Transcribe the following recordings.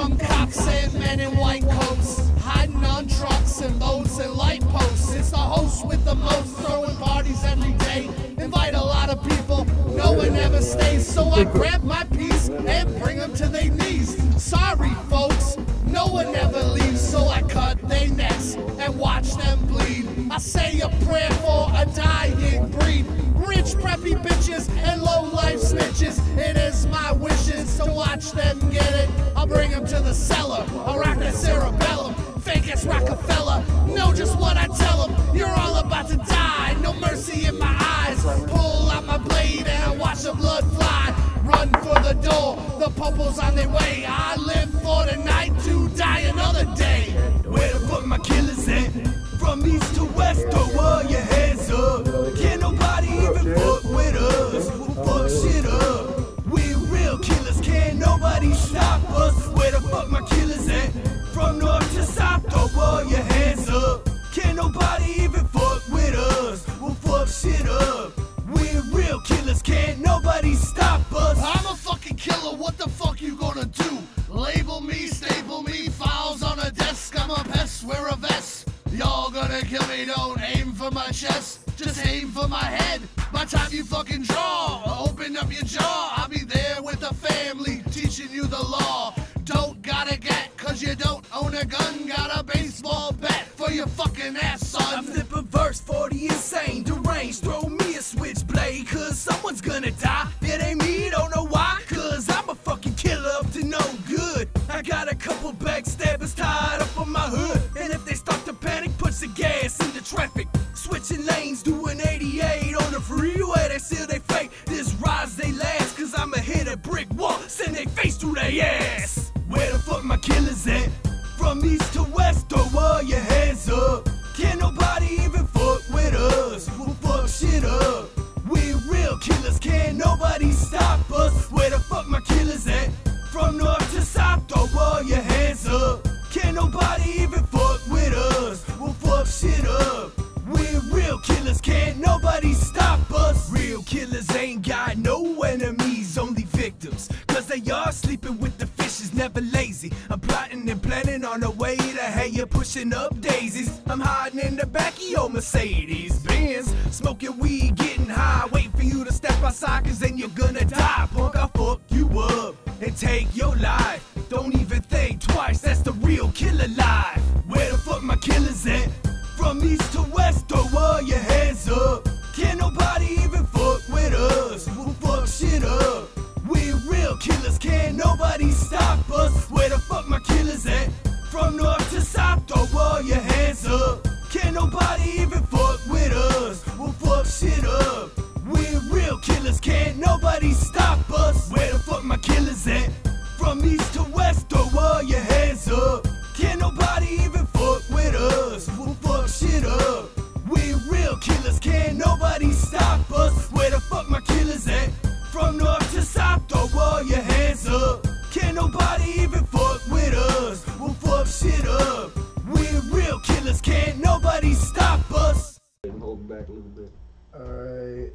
from cops and men in white coats, hiding on trucks and boats and light posts. It's the host with the most, throwing parties every day. Invite a lot of people, no one ever stays. So I grab my piece and bring them to their knees. Sorry folks, no one ever leaves. So I cut their necks and watch them bleed. I say a prayer for a dying breed. Rich preppy bitches and low life snitches. It is my wishes to watch them get it. I'll bring them to the cellar. I'll rock that cerebellum. Fake ass Rockefeller. Know just what I tell them. You're all about to die. No mercy in my eyes. Pull out my blade and I watch the blood fly. Run for the door. The popo's on their way. I live for the night to die another day. Where the fuck my killers at? From east to west, throw all your hands up. Can't nobody even fuck with us. We'll fuck shit up. We real killers, can't nobody stop us. Where the fuck my killers at? From north to south, throw all your hands up. Can't nobody even fuck with us. We'll fuck shit up. We real killers, can't nobody stop us. I'm a fucking killer, what the fuck you gonna do? Label me, staple me, files on a desk. I'm a pest, wear a vest. Y'all gonna kill me, don't aim for my chest. Just aim for my head. By time you fucking draw, open up your jaw. I'll be there with the family, teaching you the law. Don't gotta get, cause you don't own a gun. Got a baseball bat for your fucking ass, son. I flip a verse 40 insane, deranged. Throw me a switchblade, cause someone's gonna die. It ain't me, don't know why, cause I'm a fucking killer up to no good. I got a couple backstabbers tied up on my hood. And if they start to panic, push the gas in the traffic. Switching lanes, doing 88 on the freeway. They seal they fate, this rise they last. Cause I'ma hit a brick wall, send they face through their ass. Where the fuck my killers at? From east to west, throw all your hands up. Can't nobody even fuck with us. We'll fuck shit up. We real killers, can't nobody stop us. Where the fuck my killers at? From north to south, throw all your hands up. Can't nobody even fuck with us. We'll fuck shit up. We real killers, can't nobody stop us. Real killers ain't got no enemies, only victims. Cause they are sleeping with the fishes, never lazy. I'm plotting and planning on a way to have you pushing up daisies. I'm hiding in the back of your Mercedes Benz, smoking weed, getting high, waiting for you to step outside, cause then you're gonna die. Punk, I'll fuck you up and take your life. Don't even think twice, that's the real killer life. Where the fuck my killers at? From east to west, throw all your hands up. Can't nobody even fuck with us. We'll fuck shit up. We real killers, can't nobody stop us. Where the fuck my killers at? From north to south, throw all your hands up. Can't nobody even fuck with us. We'll fuck shit up. We real killers, can't nobody stop us. Where the fuck my killers at? From east to west, throw all your hands up. Can't nobody even fuck with us. We'll fuck shit up. We real killers, can't nobody stop us. Where the fuck my killers at? From north to south, throw all your hands up. Can't nobody even fuck with us. We'll fuck shit up. We real killers, can't nobody stop us. Hold back a little bit. Alright,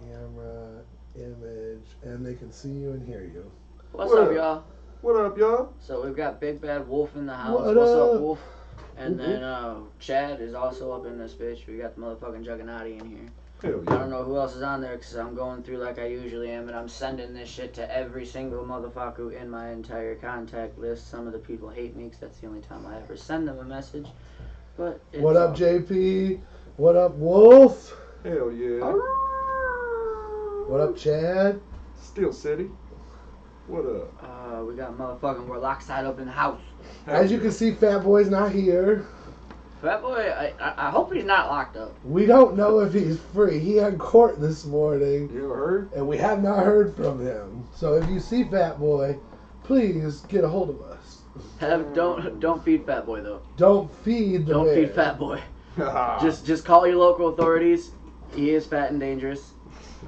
camera, image, and they can see you and hear you. What's up, y'all? What up, y'all? So we've got Big Bad Wolf in the house. What What's up? up, Wolf? And then Chad is also up in this bitch. We got the motherfucking TechN9ne in here. Hell I yeah. don't know who else is on there because I'm going through like I usually am, and I'm sending this shit to every single motherfucker in my entire contact list. Some of the people hate me because that's the only time I ever send them a message. But it's What up, JP? What up, Wolf? Hell yeah. What up, Chad? Steel City. What up? We got motherfucking Warloxide up in the house. As you can see, Fat Boy's not here. Fat Boy, I hope he's not locked up. We don't know if he's free. He had court this morning, You ever heard? and we have not heard from him. So if you see Fat Boy, please get a hold of us. Don't feed Fat Boy though. Don't feed the Don't bear. feed Fat Boy. Just call your local authorities. He is fat and dangerous,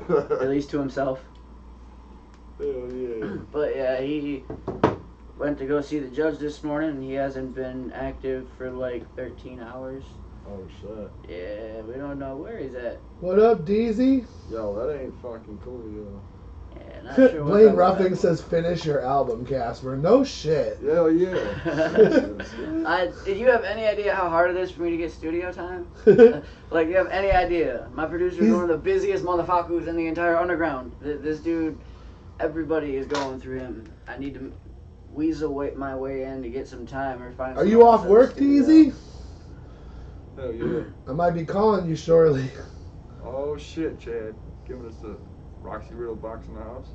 at least to himself. Hell yeah. But yeah, he went to go see the judge this morning, and he hasn't been active for like 13 hours. Oh shit. Yeah, we don't know where he's at. What up, Deezy? Yo, that ain't fucking cool, yo. Yeah, Not sure what's Blaine up with Ruffing that says, "Finish your album, Kasper." No shit. Hell yeah. Did you have any idea how hard it is for me to get studio time? Like, you have any idea? My producer is one of the busiest motherfuckers in the entire underground. This dude, everybody is going through him. I need to weasel my way in to get some time or find. Are you off work, Teasy? Hell yeah. I might be calling you shortly. Oh shit, Chad. Giving us the Roxy Riddle box in the house.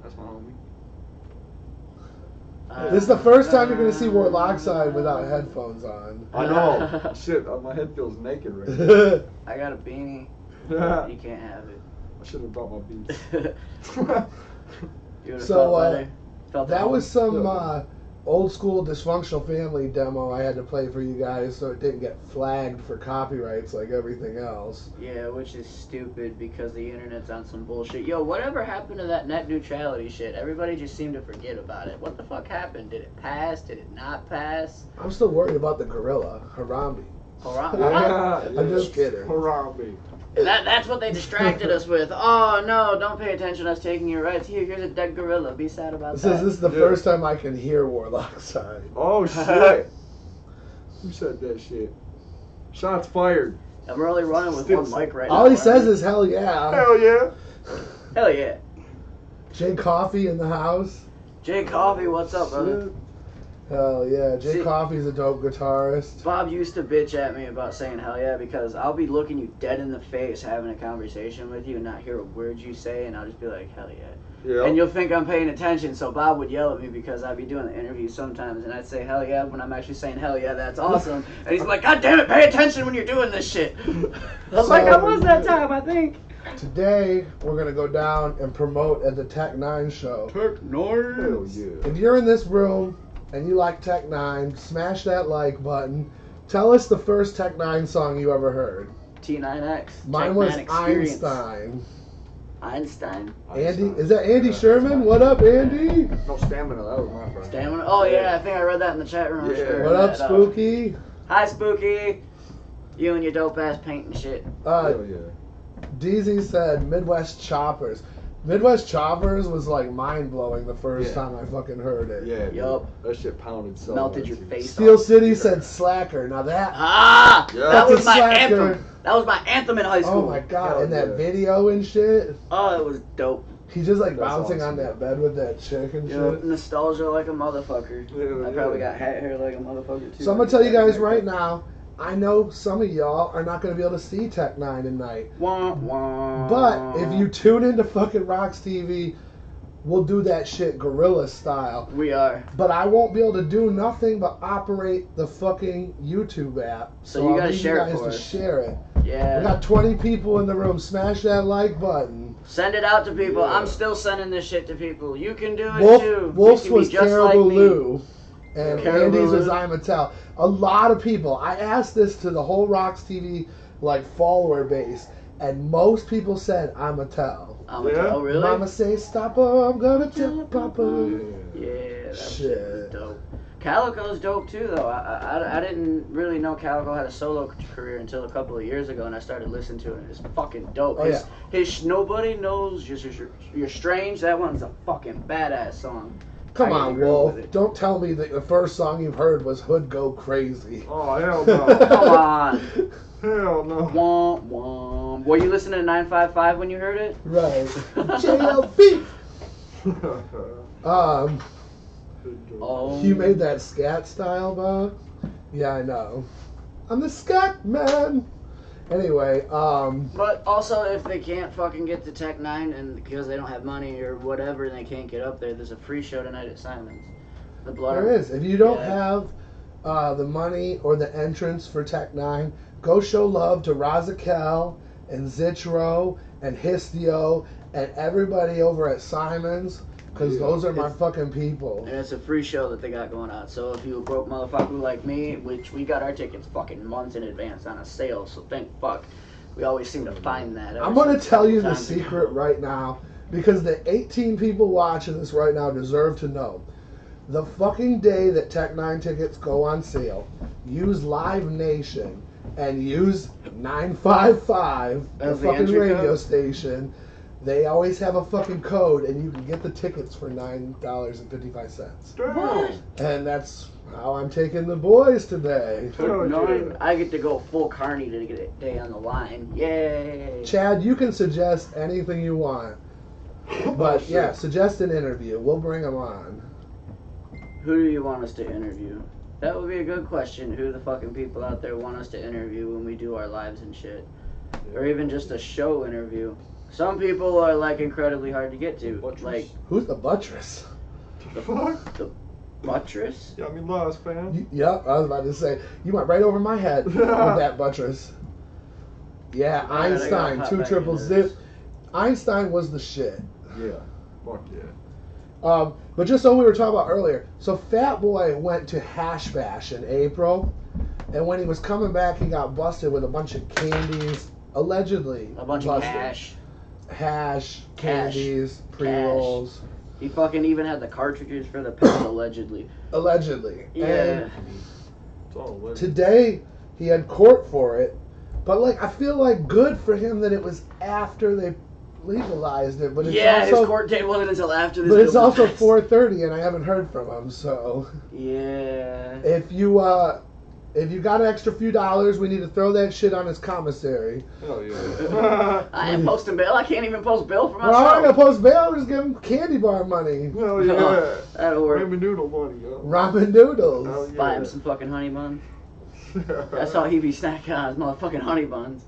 That's my homie. This is the first time you're gonna see Warloxide without headphones on. I know. Shit, my head feels naked right now. I got a beanie. I You can't have it. should have brought my beats. You would've So, felt better. Felt at That home. was some old school dysfunctional family demo I had to play for you guys so it didn't get flagged for copyrights like everything else. Yeah, which is stupid because the internet's on some bullshit. Yo, whatever happened to that net neutrality shit? Everybody just seemed to forget about it. What the fuck happened? Did it pass? Did it not pass? I'm still worried about the gorilla, Harambe. Yeah, I'm just kidding. Harambe. That's what they distracted us with. Oh no, don't pay attention to us taking your rights. Here's a dead gorilla. Be sad about This that. is the first time I can hear Warloxide. Oh shit. Who said that shit? Shots fired. And we're only running with Still one mic right now. All he says is hell yeah. Hell yeah. Hell yeah. Jay Coffee in the house. Jay Coffee, what's up, brother? Shit. Hell yeah. Jay See- Coffee's a dope guitarist. Bob used to bitch at me about saying hell yeah because I'll be looking you dead in the face having a conversation with you and not hear a word you say and I'll just be like, hell yeah. Yeah. And you'll think I'm paying attention, so Bob would yell at me because I'd be doing the interview sometimes and I'd say hell yeah when I'm actually saying hell yeah, that's awesome. And he's like, God damn it, pay attention when you're doing this shit. I was like, I was that time, I think. Today, we're going to go down and promote at the TechN9ne show. TechN9ne. Hell yeah. If you're in this room and you like TechN9ne, smash that like button. Tell us the first TechN9ne song you ever heard. T9X. Mine was TechN9ne Experience. Einstein. Einstein? Andy, is that Andy Sherman? What up, Andy? No stamina, that was my friend. Stamina? Oh yeah, I think I read that in the chat room. Yeah. Sure, What up, that, Spooky? Hi, Spooky. You and your dope ass paint and shit. Hell yeah. DZ said Midwest Choppers. Midwest Choppers was like mind blowing the first Yeah. time I fucking heard it. Yeah, dude. Yup. That shit pounded so Melted hard, your too. face Steel off. City said Slacker. Now that, Ah! Yeah. That That's was a my slacker. anthem. That was my anthem in high school. oh my god, Hell and that yeah. video and shit. Oh, it was dope. He's just like That's bouncing awesome. on that bed with that chick and Yo, shit. nostalgia like a motherfucker. Yeah, I probably yeah. got hat hair like a motherfucker too. So I'm gonna tell you guys right now, I know some of y'all are not gonna be able to see TechN9ne tonight. Wah, wah. But if you tune into fucking RoX-TV, we'll do that shit guerrilla style. We are. But I won't be able to do nothing but operate the fucking YouTube app. So you I'll gotta need share it you guys for to us. share it. We Yeah. got 20 people in the room. Smash that like button. Send it out to people. Yeah. I'm still sending this shit to people. You can do it Wolf, too. Wolf's you can be was just Caribou like me. Lou. And Caribou Andy's was Lou. I'm a Tell. A lot of people. I asked this to the whole RoX-TV like follower base, and most people said I'm a Tell. I'm Yeah? oh really? Mama say stop her, I'm gonna tell Papa. Yeah. Yeah, that shit Shit. was dope. Calico's dope too, though. I didn't really know Calico had a solo career until a couple of years ago, and I started listening to it. And it's fucking dope. Oh, His Nobody Knows You're Strange. That one's a fucking badass song. Come I on, agree Wolf. with it. Don't tell me that the first song you've heard was Hood Go Crazy. Oh, hell no. Come on. Hell no. Womp womp. Were you listening to 955 when you heard it? Right. JLB. Oh. You made that scat style, Bob? Yeah, I know. I'm the scat man. Anyway, But also, if they can't fucking get to TechN9ne and because they don't have money or whatever and they can't get up there, there's a free show tonight at Simon's. The Blood. there is. If you don't Yeah. have the money or the entrance for TechN9ne, go show love to Razakel and Zitro and Histio and everybody over at Simon's, because Yeah. those are my fucking people. And it's a free show that they got going on. So if you a broke motherfucker like me, which we got our tickets fucking months in advance on a sale, so thank fuck. We always seem to find that. I'm going to tell you the Times ago. secret right now, because the 18 people watching this right now deserve to know. The fucking day that TechN9ne tickets go on sale, use Live Nation and use 955, the As the fucking entry radio code? station. They always have a fucking code, and you can get the tickets for $9.55. What? And that's how I'm taking the boys today. TechN9ne, I get to go full carny to get a day on the line. Yay! Chad, you can suggest anything you want. But yeah, suggest an interview. We'll bring them on. Who do you want us to interview? That would be a good question. Who the fucking people out there want us to interview when we do our lives and shit? Or even just a show interview. Some people are like incredibly hard to get to. Buttress. Like, Who's the buttress? The fuck? the buttress? Yeah, I mean, lost, fam. Yep, I was about to say, you went right over my head with that buttress. Yeah, Alright, I gotta Einstein, pop 2 back triple into zip. this. Einstein was the shit. Yeah. Fuck yeah. But just so we were talking about earlier, so Fat Boy went to Hash Bash in April, and when he was coming back, he got busted with a bunch of candies, allegedly. A bunch busted. of cash. Hash, Cash. candies, pre-rolls. He fucking even had the cartridges for the pen, allegedly. Allegedly. Yeah. And It's all legend. today, he had court for it, but like, I feel like good for him that it was after they legalized it, but it's Yeah, also, his court date wasn't until after this. but it's bill also passed. 4:30, and I haven't heard from him. So Yeah. if you got an extra few dollars, we need to throw that shit on his commissary. Hell yeah. I ain't posting bail. I can't even post bail for Well, I'm not gonna myself. post bail. Just give him candy bar money, Hell yeah. That'll work. Ramen noodle money, yo. ramen noodles. Hell Buy yeah. him some fucking honey buns. That's how he be snacking on his motherfucking honey buns.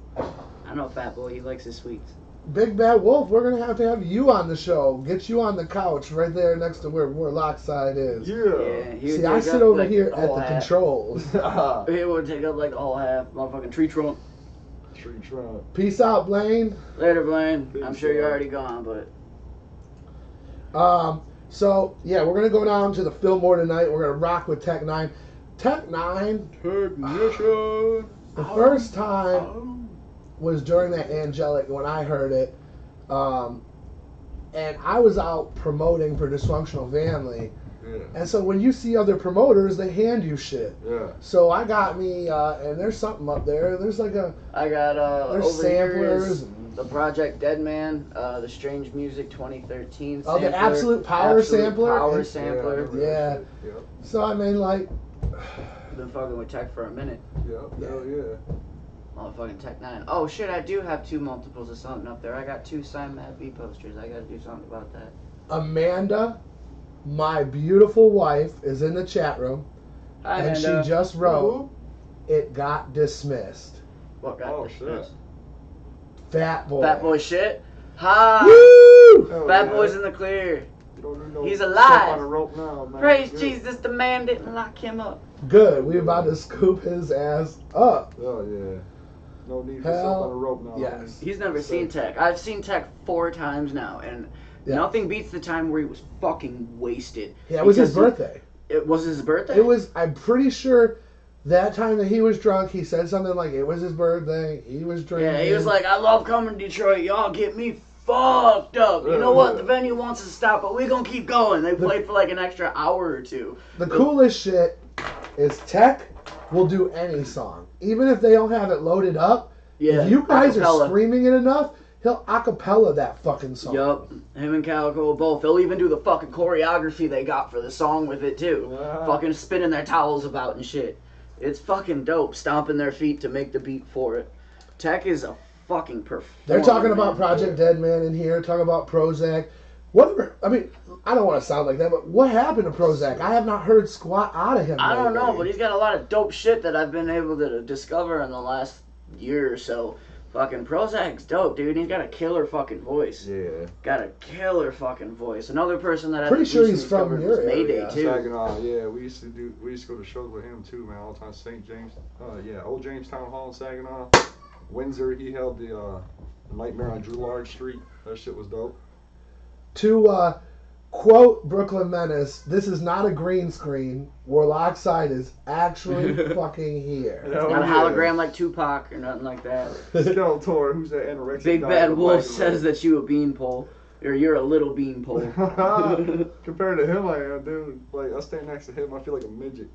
I know Fat Boy, he likes his sweets. Big Bad Wolf, we're gonna have you on the show. Get you on the couch right there next to where Roxxide is. Yeah. he would See, I take sit up, over like, here the at whole the half. controls. He would take up like the whole half. Motherfucking tree trunk. Tree trunk. Peace out, Blaine. Later, Blaine. I'm Peace sure you're out. already gone, but So yeah, we're gonna go down to the Fillmore tonight. We're gonna rock with TechN9ne. TechN9ne, Technician. the first time was during that Angelic when I heard it, and I was out promoting for Dysfunctional Family, Yeah. and so when you see other promoters, they hand you shit. Yeah. So I got me, and there's something up there. There's like a I got there's over here samplers. is the Project Deadman, the Strange Music 2013 Oh, the sampler. Absolute Power Absolute sampler? Power Yeah. sampler. Yeah. Yep. So I mean, like, Been fucking with Tech for a minute. Yep. Yeah. Hell yeah. Motherfucking TechN9ne. Oh shit, I do have 2 multiples of something up there. I got 2 signed Matt B posters. I gotta do something about that. Amanda, my beautiful wife, is in the chat room, Hi, and Amanda. she just wrote, "It got dismissed." What got Oh, dismissed? Fat Boy. Fat Boy shit? Ha! Woo! Hell Fat yeah. Boy's in the clear. You don't need no He's step alive. on the rope now, man. Praise Good. Jesus, the man didn't lock him up. Good. We about to scoop his ass up. Oh yeah. No need for Hell, step on the rope now. yes. He's never seen Tech. I've seen Tech 4 times now, and Yeah. nothing beats the time where he was fucking wasted. Yeah, it was his Because birthday. It was his birthday? It was. I'm pretty sure that time that he was drunk, he said something like it was his birthday. He was drinking. Yeah, he was like, I love coming to Detroit. Y'all get me fucked up. You know what? The venue wants us to stop, but we gonna keep going. They played for like an extra hour or 2. the coolest shit is Tech will do any song, even if they don't have it loaded up. Yeah, If you guys acapella. are screaming it enough, he'll acapella that fucking song. Yup, him and Calico both. They'll even do the fucking choreography they got for the song with it too. Wow. Fucking spinning their towels about and shit. It's fucking dope, stomping their feet to make the beat for it. Tech is a fucking performer. They're talking about man. Project Deadman in here, talking about Prozac. Whatever. I mean, I don't want to sound like that, but what happened to Prozac? I have not heard squat out of him. I don't know, lately. but he's got a lot of dope shit that I've been able to discover in the last year or so. Fucking Prozac's dope, dude. He's got a killer fucking voice. Yeah. Got a killer fucking voice. Another person that Pretty I've sure he's recently from discovered your was Mayday area. too. Saginaw, yeah, we used to go to shows with him too, man. All the time, St. James, Old Jamestown Hall in Saginaw, Windsor. He held the Nightmare on Drouillard Street. That shit was dope. To quote Brooklyn Menace, this is not a green screen. Warloxide is actually fucking here. Hell Not a yeah. hologram like Tupac or nothing like that. Skeletor, who's that anorexic Big guy Bad with the Wolf black says that you a beanpole. Or you're a little beanpole. Compared to him, I am, dude. Like, I stand next to him, I feel like a midget.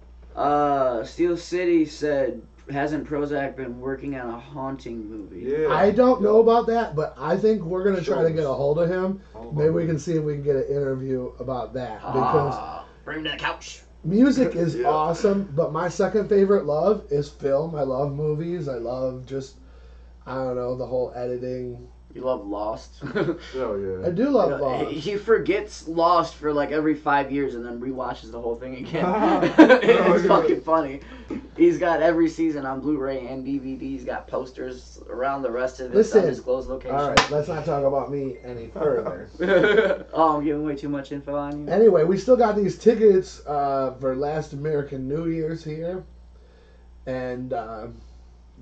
Steel City said hasn't Prozac been working on a haunting movie? Yeah. I don't know about that, but I think we're gonna try to Shows. get a hold of him. All Maybe about we it. can see if we can get an interview about that because Bring him to the couch. music is Yeah. awesome. But my second favorite love is film. I love movies. I love just I don't know the whole editing. You love Lost. Oh yeah. I do love Lost. He forgets Lost for like every 5 years and then rewatches the whole thing again. Oh, It's yeah. fucking funny. He's got every season on Blu-ray and DVD. He's got posters around the rest of his Listen. undisclosed location. All right, let's not talk about me any further. Oh, I'm giving way too much info on you. Anyway, we still got these tickets for last American New Year's here, and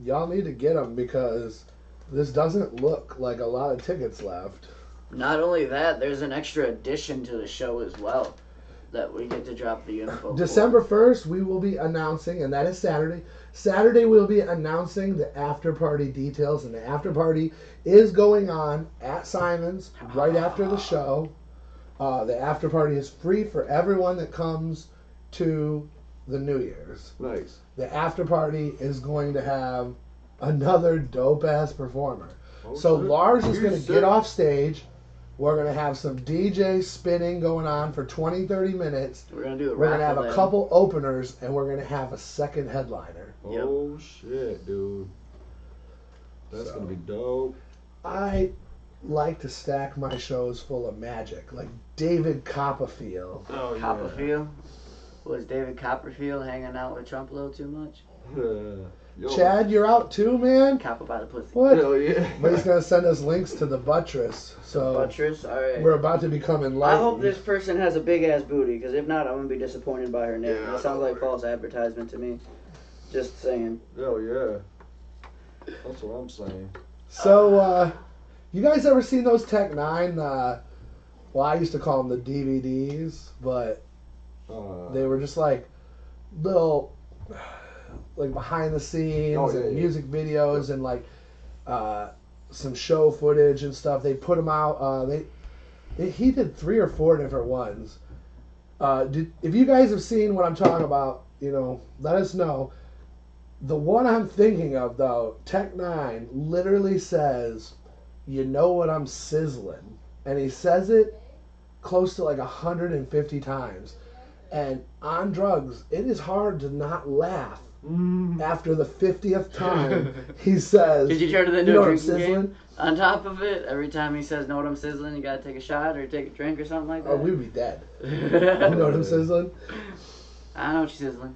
y'all need to get them because this doesn't look like a lot of tickets left. Not only that, there's an extra addition to the show as well that we get to drop the info for. December 1st, we will be announcing, and that is Saturday. Saturday, we'll be announcing the after party details, and the after party is going on at Simon's right after the show. The after party is free for everyone that comes to the New Year's. Nice. The after party is going to have another dope ass performer. Oh, So shit. Lars is You going to sick. get off stage. We're going to have some DJ spinning going on for 20, 30 minutes. We're gonna do a We're going to have raffle a then. couple openers, and we're going to have a second headliner. Oh shit, dude. That's gonna be dope. I like to stack my shows full of magic, like David Copperfield. Oh Copperfield? Was David Copperfield hanging out with Trump a little too much? Yo. Chad, you're out too, man? Copper by the pussy. What? Hell yeah. But he's going to send us links to the buttress, so Buttress? Alright. we're about to become I enlightened. hope this person has a big ass booty, because if not, I'm gonna be disappointed by her name. Yeah, That sounds I know. like false advertisement to me. Just saying. Hell yeah. That's what I'm saying. So, you guys ever seen those TechN9ne? Well, I used to call them the DVDs, but they were just like little, like behind the scenes Oh, yeah, and yeah. music videos and like some show footage and stuff. They put them out. He did 3 or 4 different ones. If you guys have seen what I'm talking about, let us know. The one I'm thinking of, though, TechN9ne literally says, "You know what I'm sizzling," and he says it close to like 150 times. And on drugs, it is hard to not laugh after the 50th time he says, Did you turn it "You into know a what I'm drinking sizzling?" game? On top of it, every time he says, know what I'm sizzling, you gotta take a shot or take a drink or something like that. Oh, we'd be dead. You know what I'm sizzling? I know what you're sizzling.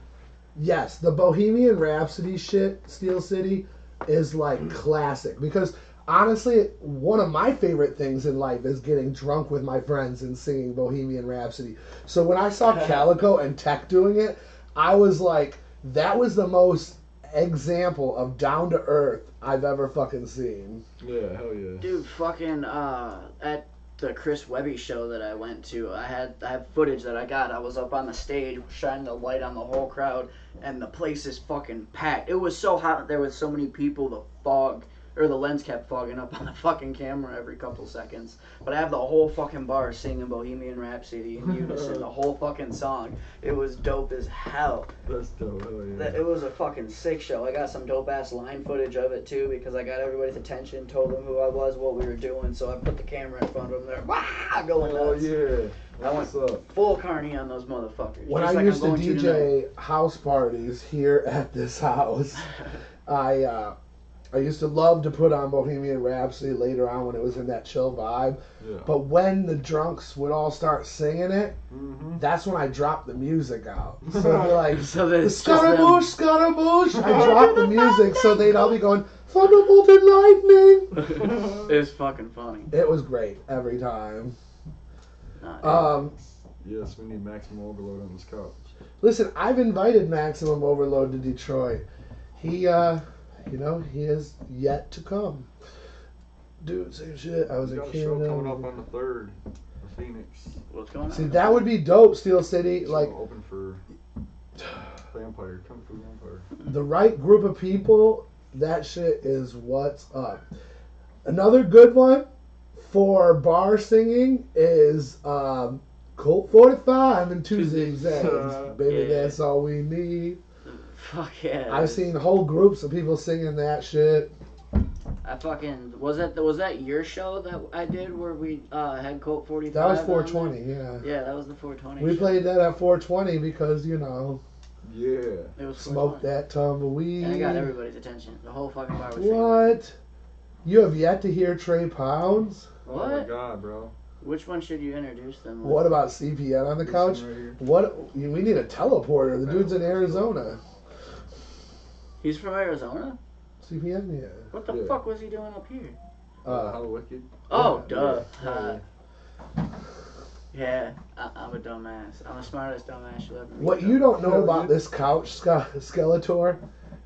Yes, the Bohemian Rhapsody shit, Steel City, is like classic. Because honestly, one of my favorite things in life is getting drunk with my friends and singing Bohemian Rhapsody. So when I saw Calico and Tech doing it, I was like, that was the most example of down to earth I've ever fucking seen. Yeah, hell yeah. Dude, fucking, at the Chris Webby show that I went to, I have footage that I got. I was up on the stage shining the light on the whole crowd, and the place is fucking packed. It was so hot there with so many people, the lens kept fogging up on the fucking camera every couple seconds. But I have the whole fucking bar singing Bohemian Rhapsody in unison, the whole fucking song. It was dope as hell. That's dope, hell yeah. It was a fucking sick show. I got some dope ass line footage of it too because I got everybody's attention, told them who I was, what we were doing, so I put the camera in front of them. They're going Oh nuts. yeah. I went What's up? full carny on those motherfuckers. When Just I like used I'm to going tonight. DJ house parties here at this house, I used to love to put on Bohemian Rhapsody later on when it was in that chill vibe. Yeah. But when the drunks would all start singing it, Mm-hmm. that's when I dropped the music out. So they're like, So there's just them. Scaramouche, Scaramouche. I dropped the music so they'd all be going, Thunderbolt and Lightning. It's fucking funny. It was great every time. Nah, Yes, we need maximum overload on this couch. Listen, I've invited Maximum Overload to Detroit. He is yet to come. Dude, same shit. I was We a got a kid. show coming up on the 3rd of Phoenix. what's going on? See, that would be dope, Steel City. Show Like, open for Vampire, Kung Fu Vampire. the right group of people, that shit is what's up. Another good one for bar singing is Colt 45 and 2 zigzags. Baby, Yeah. that's all we need. Fuck yeah. I've seen whole groups of people singing that shit. I fucking was that your show that I did where we had Colt 45? That was 420, yeah. Yeah, that was the 420. We show. played that at 420 because, you know, Yeah. It was smoke that tumbleweed. And I got everybody's attention. The whole fucking bar was What? You have yet to hear Trey Pounds? What? Oh my god, bro. Which one should you introduce them with? What about CPN on the This couch? one right here. What? We need a teleporter. The dude's in Arizona. He's from Arizona? CPN, yeah. What the Yeah. fuck was he doing up here? How wicked. Oh, yeah, duh. yeah. Yeah, I'm a dumbass. I'm the smartest dumbass you'll ever meet. What you don't know about this couch, Skeletor,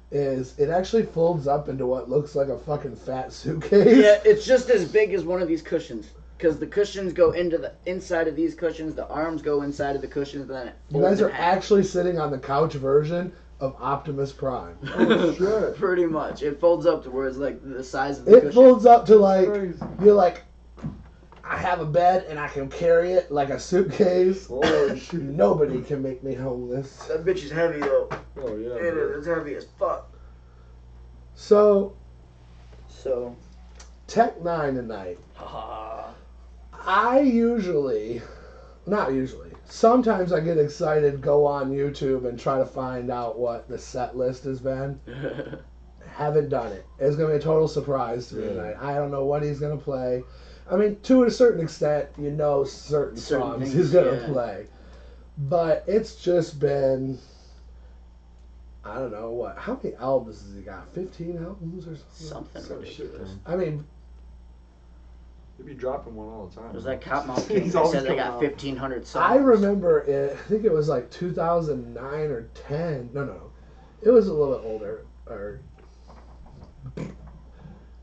is it actually folds up into what looks like a fucking fat suitcase. Yeah, it's just as big as one of these cushions. Because the cushions go into the inside of these cushions, the arms go inside of the cushions, and then it You folds guys in are half. actually sitting on the couch version of Optimus Prime. Oh, shit. Pretty much. It folds up to where it's like the size of the It cushion. folds up to like, Crazy. you're like, I have a bed and I can carry it like a suitcase. Oh, shit. Nobody can make me homeless. That bitch is heavy though. Oh, yeah. It bro. is. It's heavy as fuck. So, So, TechN9ne tonight. I sometimes I get excited, go on YouTube and try to find out what the set list has been. Haven't done it. It's going to be a total surprise to me tonight. I don't know what he's going to play. I mean, to a certain extent, you know certain songs things, he's going to yeah. play. But it's just been, I don't know, what, how many albums has he got? 15 albums or something? something ridiculous. I mean, He'd be dropping one all the time. It was like Cottonmouth King. He's They always said they coming got out. 1,500 songs. I remember it, I think it was like 2009 or 10. No. It was a little bit older. Or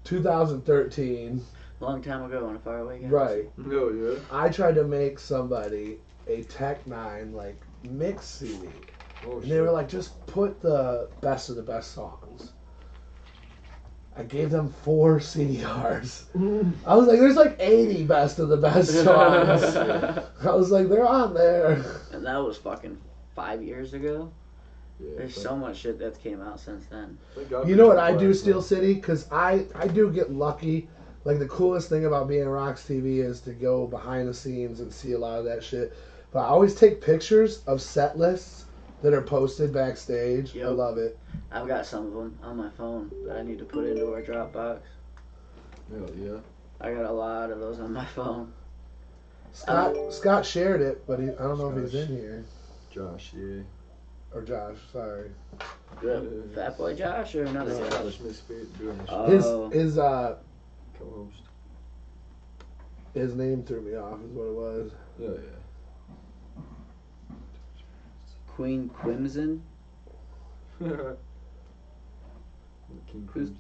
2013. Long time ago in a faraway galaxy. Right. Oh, yeah. I tried to make somebody a TechN9ne like mix CD. Oh, And shit. they were like, just put the best of the best songs. I gave them 4 CDRs. I was like, there's like 80 best of the best songs. I was like, they're on there. And that was fucking 5 years ago. Yeah, There's thank- so much shit that's came out since then. thank God You for know what Triple I do, X, Steel man. City? Because I do get lucky. Like, the coolest thing about being RoX-TV is to go behind the scenes and see a lot of that shit. But I always take pictures of set lists that are posted backstage. I Yep. love it. I've got some of them on my phone that I need to put into our Dropbox. Hell yeah. I got a lot of those on my phone. Scott shared it, but I don't know if he's Josh. in here. Josh, yeah. Or Josh, sorry. Fat Boy Josh or another That's guy? Josh Misfit doing the Oh. His co-host. his name threw me off, is what it was. Yeah, yeah. Queen Crimson? King Crimson.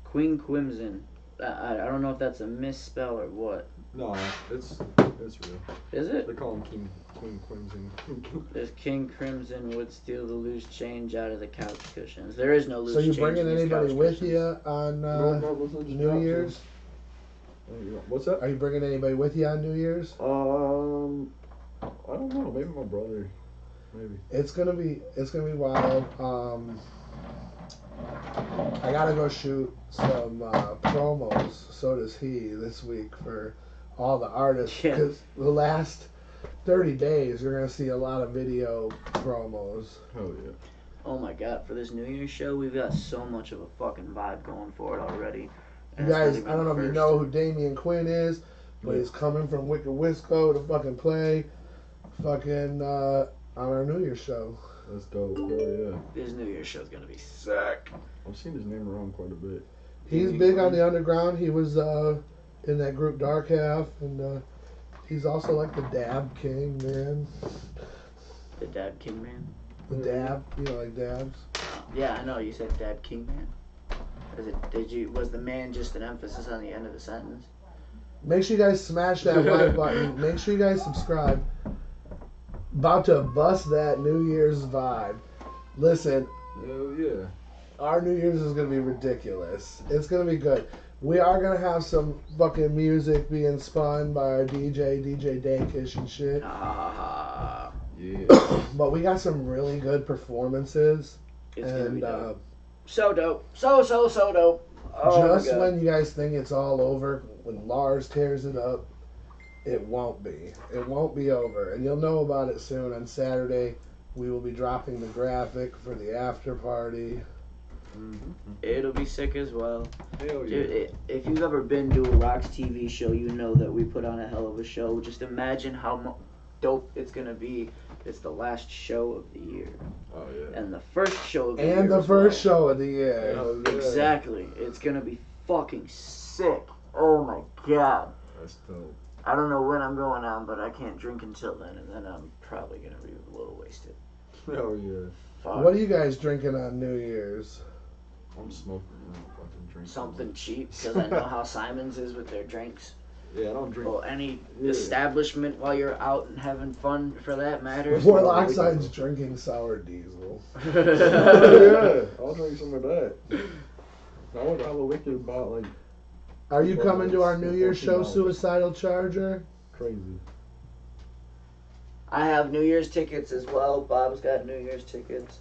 Queen Crimson. I don't know if that's a misspell or what. No, it's real. Is it? They call him Queen Crimson. This King Crimson would steal the loose change out of the couch cushions. There is no loose So you change bringing in these anybody couch with cushions. you on New Year's? What's that? Are you bringing anybody with you on New Year's? I don't know. Maybe my brother. Maybe. It's gonna be wild. I gotta go shoot some promos. So does he this week for all the artists. Yeah. Because the last 30 days, you're gonna see a lot of video promos. Hell yeah. Oh my god, for this New Year's show, we've got so much of a fucking vibe going for it already. You And it's guys, gonna be I don't know if you first. know who Damian Quinn is, but he's coming from Wicked Wisco to fucking play fucking on our New Year's show. That's dope. Hell yeah. This New Year's show's gonna be sick. I've seen his name around quite a bit. He's Damian big on Quinn. the underground. He was in that group Dark Half, and he's also like the Dab King, man. The Dab King Man. The Dab, you know, like Dabs. Yeah, I know. You said Dab King Man. Was the man just an emphasis on the end of the sentence? Make sure you guys smash that like button. Make sure you guys subscribe. About to bust that New Year's vibe. Listen, Hell yeah. our New Year's is going to be ridiculous. It's going to be good. We are going to have some fucking music being spun by our DJ Dankish and shit. Ah, Yeah. But we got some really good performances It's gonna be dope. So dope. So dope. Oh just when you guys think it's all over, when Lars tears it up, it won't be. It won't be over. And you'll know about it soon. On Saturday, we will be dropping the graphic for the after party. It'll be sick as well. Hell yeah. Dude, if you've ever been to a RoX-TV show, you know that we put on a hell of a show. Just imagine how dope it's going to be. It's the last show of the year. Oh, yeah. And the first show of the year. And the first show of the year. Oh, yeah. Exactly. It's going to be fucking sick. Oh my god. That's dope. I don't know when I'm going on, but I can't drink until then, and then I'm probably going to be a little wasted. Hell yeah. Fuck. What are you guys drinking on New Year's? I'm smoking. I don't fucking drink. Something cheap, because I know how Simon's is with their drinks. Yeah, I don't drink. Well, any establishment while you're out and having fun, for that matter. Warloxide's drinking sour diesel. Yeah, I'll drink some of that. I went to Hella Wicked about like. Are you coming to our New Year's show, Suicidal Charger? Crazy. I have New Year's tickets as well. Bob's got New Year's tickets.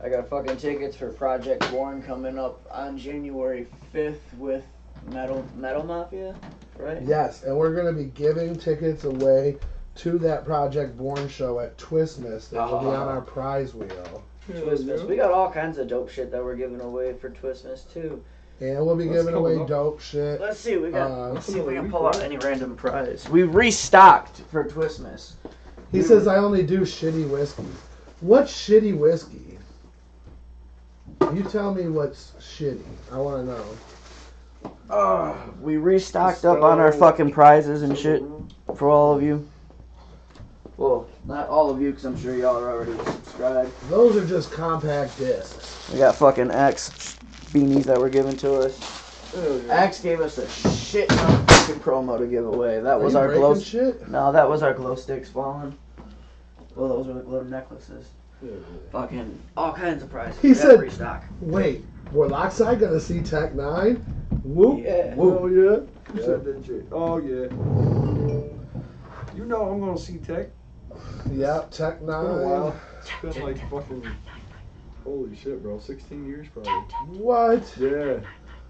I got fucking tickets for Project Born coming up on January 5th with Metal Mafia, right? Yes, and we're going to be giving tickets away to that Project Born show at Twistmas. That will be on our prize wheel. Twistmas. We got all kinds of dope shit that we're giving away for Twistmas too. And we'll be giving away dope shit. Let's see. Let's see if we can pull out any random prize. We restocked for Twistmas. He says I only do shitty whiskey. What's shitty whiskey? You tell me what's shitty. I want to know. We restocked up on our fucking prizes and shit for all of you. Well, not all of you, because I'm sure y'all are already subscribed. Those are just compact discs. We got fucking X beanies that were given to us. Axe gave us a shit ton of fucking promo to give away. That was our glow shit? No, that was our glow sticks falling. Well, those were the glow necklaces. Fucking all kinds of prizes. He said, restock. Wait, Warloxide gonna see TechN9ne? Whoop. Yeah. Whoop. Oh yeah. You said that shit. Oh yeah. You know I'm gonna see Tech. Yep, It's been a TechN9ne. while. It's been like fucking. Holy shit, bro. 16 years probably. What? Yeah.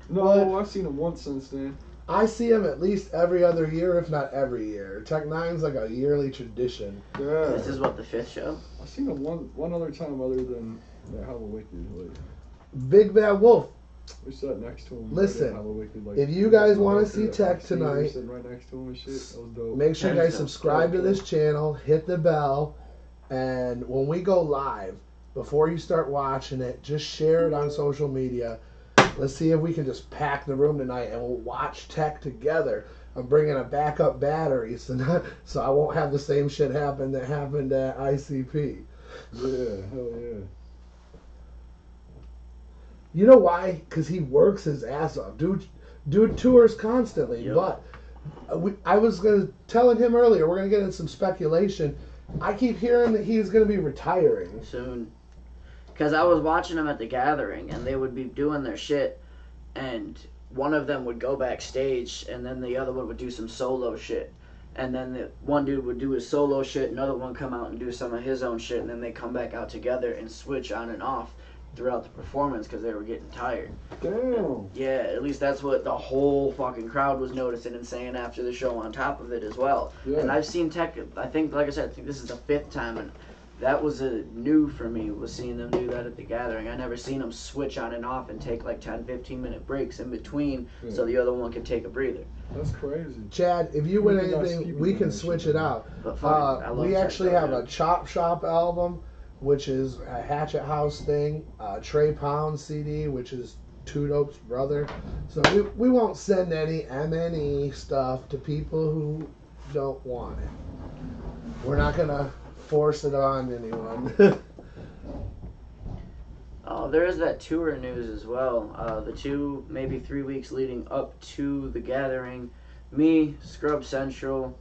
No, I've seen him once since then. I see him at least every other year, if not every year. TechN9ne's like a yearly tradition. Yeah. This is what, the 5th show? I've seen him one other time other than that Hella Wicked. Like, Big Bad Wolf. we sat next to him. Listen, at Hella Wicked, like, if you guys want to see yeah, Tech we tonight, sitting right next to him and shit. That was dope. make sure you guys That's subscribe to this channel, hit the bell, and when we go live, before you start watching it, just share it on social media. Let's see if we can just pack the room tonight and we'll watch Tech together. I'm bringing a backup battery so I won't have the same shit happen that happened at ICP. Yeah, hell yeah. You know why? Because he works his ass off. Dude tours constantly. Yep. But I was telling him earlier, we're going to get into some speculation. I keep hearing that he's going to be retiring. Soon. Because I was watching them at the gathering, and they would be doing their shit, and one of them would go backstage, and then the other one would do some solo shit. And then the one dude would do his solo shit, another one come out and do some of his own shit, and then they come back out together and switch on and off throughout the performance because they were getting tired. Damn. Yeah, at least that's what the whole fucking crowd was noticing and saying after the show on top of it as well. Yeah. And I've seen Tech, I think, like I said, I think this is the 5th time, and that was new for me, was seeing them do that at the gathering. I never seen them switch on and off and take like 10-15 minute breaks in between so the other one could take a breather. That's crazy. Chad, if you win We can anything, keep we it can on switch shit, it out. But fuck it, I love We Tech actually though, have yeah. a Chop Shop album, which is a Hatchet House thing. Trey Pound CD, which is Two Dope's brother. So we won't send any MNE stuff to people who don't want it. We're not going to force it on anyone. Oh, there is that tour news as well. The 2, maybe 3 weeks leading up to the gathering, me, Scrub Central,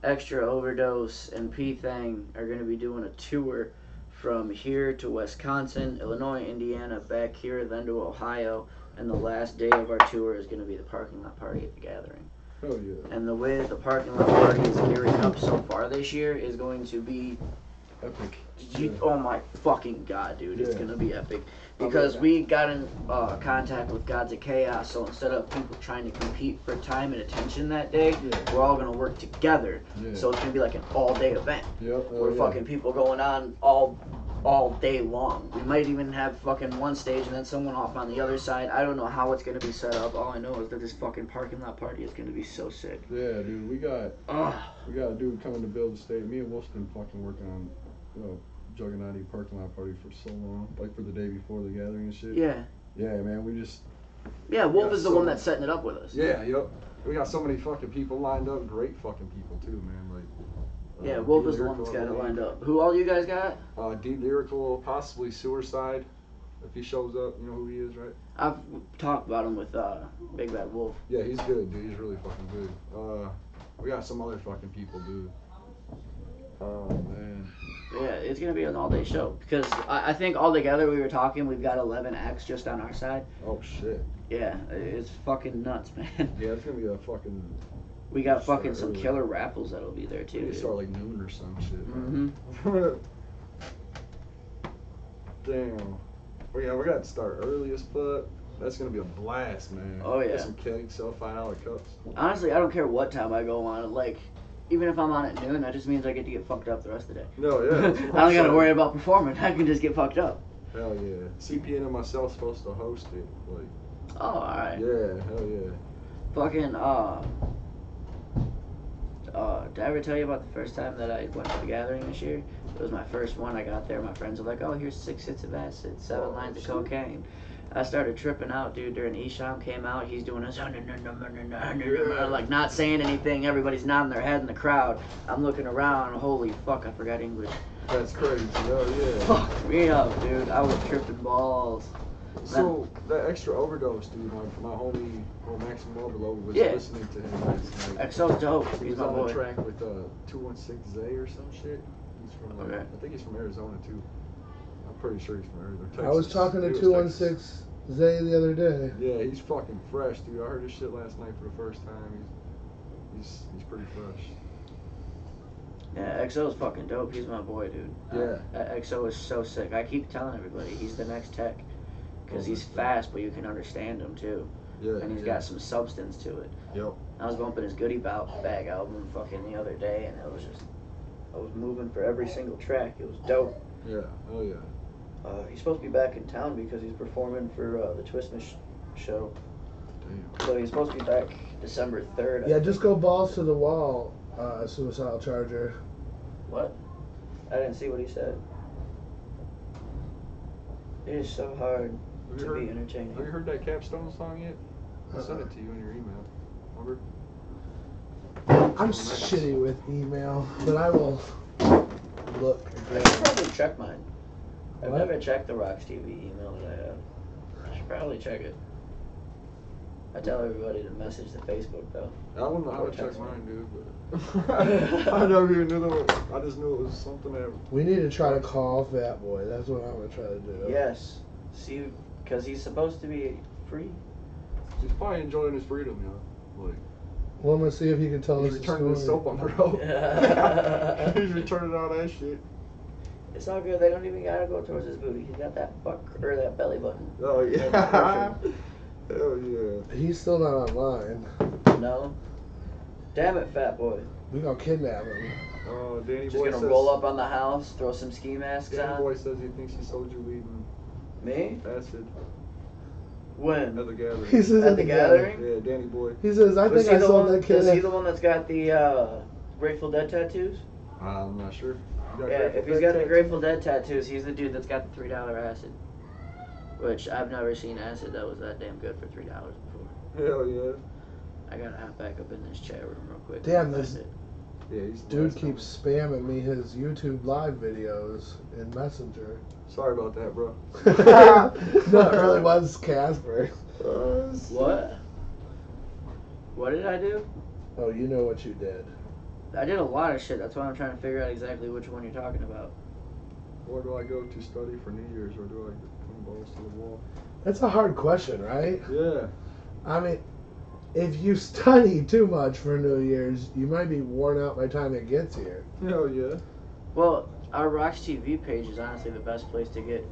Extra Overdose, and P-Thang are going to be doing a tour from here to Wisconsin, Illinois, Indiana, back here, then to Ohio. And the last day of our tour is going to be the parking lot party at the gathering. Hell yeah. And the way that the parking lot party is gearing up so far this year is going to be Epic. Oh my fucking god, dude, it's gonna be epic. Because we got in contact with Gods of Chaos, so instead of people trying to compete for time and attention that day, we're all gonna work together. So it's gonna be like an all-day event. Where fucking people going on all day long. We might even have fucking one stage and then someone off on the other side. I don't know how it's gonna be set up. All I know is that this fucking parking lot party is gonna be so sick. Yeah, dude, we got a dude coming to build the stage. Me and Wolf's been fucking working on, Juggernaut parking lot party for so long, like for the day before the gathering and shit. Yeah, man, we just. Yeah, Wolf is the one that's setting it up with us. Yeah, we got so many fucking people lined up. Great fucking people too, man. Like. Yeah, Wolf is the one that's got it lined up. Who all you guys got? D Lyrical, possibly Suicide. If he shows up, you know who he is, right? I've talked about him with Big Bad Wolf. Yeah, he's good, dude. He's really fucking good. We got some other fucking people, dude. Oh man. Yeah, it's gonna be an all-day show because I think altogether we were talking we've got 11 acts just on our side. Oh shit. Yeah, it's fucking nuts, man. Yeah, it's gonna be a fucking. We got fucking some killer raffles that'll be there too. We start like noon or some shit. Mm-hmm. Damn. Well, yeah, we got to start early as fuck. That's gonna be a blast, man. Oh yeah. Get some kegs, sell $5 cups. Honestly, I don't care what time I go on. Like, even if I'm on at noon, that just means I get to get fucked up the rest of the day. No, yeah. I don't gotta worry about performing. I can just get fucked up. Hell yeah. CPN and myself supposed to host it. Like. Oh, alright. Yeah, hell yeah. Fucking, did I ever tell you about the first time that I went to the gathering this year? It was my first one. I got there, my friends were like, oh, here's 6 hits of acid, 7 lines of cocaine. I started tripping out, dude, during Isham came out. He's doing his like not saying anything. Everybody's nodding their head in the crowd. I'm looking around. Holy fuck, I forgot English. That's crazy. Oh yeah. Fuck me up, dude. I was tripping balls. So that extra overdose, dude. My homie, Maximum Overload, was listening to him last night. XO's dope. He was on the track with 216 Zay or some shit. He's from I think he's from Arizona too. I'm pretty sure he's from Arizona. Texas. I was talking to 216 Zay the other day. Yeah, he's fucking fresh, dude. I heard his shit last night for the first time. He's pretty fresh. Yeah, XO's fucking dope. He's my boy, dude. Yeah. XO is so sick. I keep telling everybody he's the next Tech. Because he's fast, but you can understand him too. Yeah. And he's got some substance to it. Yep. I was bumping his Goodie Bag album fucking the other day, and it was just, I was moving for every single track. It was dope. Yeah. Oh yeah. He's supposed to be back in town because he's performing for the Twistmas show. Damn. So he's supposed to be back December 3rd. Yeah, just go balls to the wall, Suicidal Charger. What? I didn't see what he said. It is so hard to be entertaining. Have you heard that Capstone song yet? I sent it to you in your email. Remember? I'm shitty with email, but I will look. I should probably check mine. I've What? never checked the RoX-TV email that I have. I should probably check it. I tell everybody to message the Facebook though. I wouldn't know how to check mine, dude. But I never even knew that. I just knew it was something that. We need to try to call Fat Boy. That's what I'm gonna try to do. Yes. See, because he's supposed to be free. He's probably enjoying his freedom, you know. Like. Well, I'm gonna see if he can tell us He's the returning his story. soap on the road. He's returning all that shit. It's all good. They don't even gotta go towards his booty. He's got that that belly button. Oh yeah. Hell yeah. He's still not online. No. Damn it, Fat Boy. We gonna kidnap him. Oh, Danny Just Boy gonna says, roll up on the house, throw some ski masks Danny on. Boy says he thinks he sold you weed and Me? acid When? at the gathering. He says At the gathering? Yeah, Danny Boy. He says, I think I sold that kid. Is he the one that's got the Grateful Dead tattoos? I'm not sure. You got Yeah, Grateful if he's Dead got the tattoo? Grateful Dead tattoos, he's the dude that's got the $3 acid. Which I've never seen acid that was that damn good for $3 before. Hell yeah. I gotta hop back up in this chat room real quick. Damn, this Yeah, he's dude keeps spamming me his YouTube live videos in Messenger. Sorry about that, bro. No, it really was Kasper. What? What did I do? Oh, you know what you did. I did a lot of shit. That's why I'm trying to figure out exactly which one you're talking about. Where do I go to study for New Year's, or do I come balls to the wall? That's a hard question, right? Yeah. I mean, if you study too much for New Year's, you might be worn out by the time it gets here. Hell yeah. Well, Our RoX-TV page is honestly the best place to get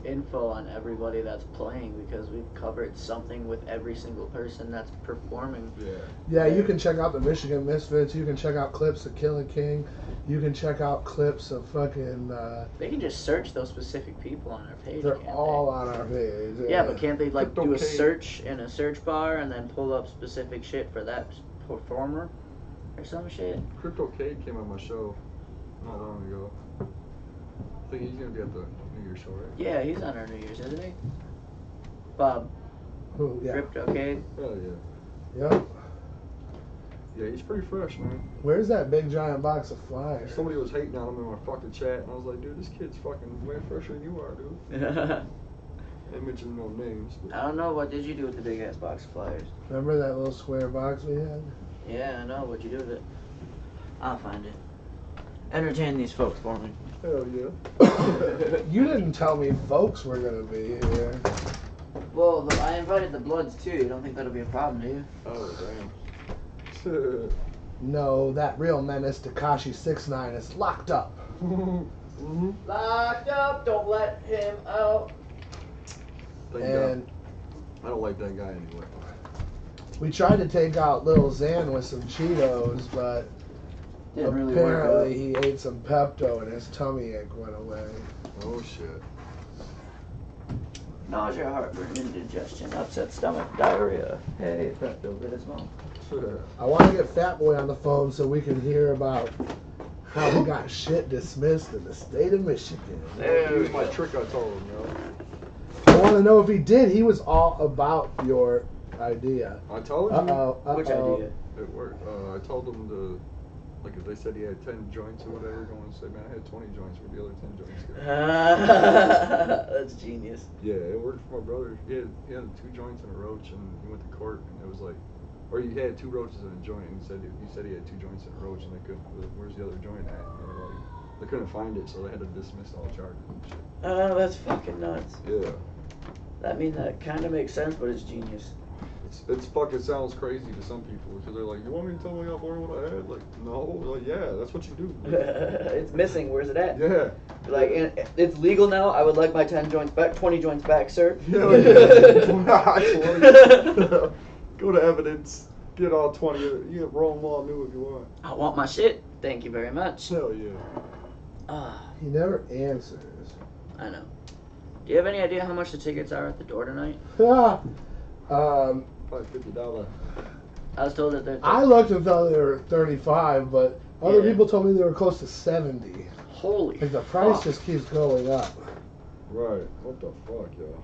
info on everybody that's playing because we've covered something with every single person that's performing. Yeah, you can check out the Michigan Misfits. You can check out clips of Killer King. You can check out clips of fucking. They can just search those specific people on our page. They're can't all they? on our page. Yeah, but can't they like do a Crypto K. search in a search bar and then pull up specific shit for that performer or some shit? Crypto K came on my show not long ago. I think he's gonna be at the New Year's show, right? Yeah, he's on our New Year's, isn't he? Bob. Who? Yeah. Crypto K. Hell yeah. Yep. Yeah, he's pretty fresh, man. Where's that big giant box of flyers? Somebody was hating on him in my fucking chat, and I was like, dude, this kid's fucking way fresher than you are, dude. I ain't mentioning no names. But I don't know, what did you do with the big ass box of flyers? Remember that little square box we had? Yeah, I know, what'd you do with it? I'll find it. Entertain these folks for me. hell yeah. You didn't tell me folks were gonna be here. Well, I invited the Bloods too. You don't think that'll be a problem, do you? Oh, damn. No, that real menace Tekashi 6ix9ine is locked up. Mm-hmm. Locked up, don't let him out. Thank And God. I don't like that guy anyway. we tried to take out Lil Xan with some Cheetos, but Didn't really work out. apparently he ate some Pepto and his tummy ache went away. Oh shit. Nausea, heartburn, indigestion, upset stomach, diarrhea. Hey, that feels good as well. I want to get Fat Boy on the phone so we can hear about how he got shit dismissed in the state of Michigan. That was my trick I told him, yo. I want to know if he did. He was all about your idea. I told him Which idea? it worked. I told him to, like, if they said he had 10 joints or whatever, go and say, man, I had 20 joints. Where'd the other 10 joints go? That's genius. Yeah, it worked for my brother. He had 2 joints and a roach, and he went to court, and it was like, or he had 2 roaches and a joint, and he said he had 2 joints and a roach, and they couldn't. Where's the other joint at? And they were like, they couldn't find it, so they had to dismiss all charges and shit. Oh, that's fucking nuts. Yeah, I mean, that kind of makes sense, but it's genius. it's fucking sounds crazy to some people because they're like, you want me to tell me how far what I had? Like, no, like, yeah, that's what you do. It's missing. Where's it at? Yeah. Like, it's legal now. I would like my 10 joints back, 20 joints back, sir. Hell yeah. Go to evidence. Get all 20. You get wrong law new if you want. I want my shit. Thank you very much. Hell yeah. He never answers. I know. Do you have any idea how much the tickets are at the door tonight? Probably $50. I was told that they're... I looked and thought they were 35, but other Yeah. people told me they were close to 70. Holy Like the price fuck. just keeps going up. Right. What the fuck, yo?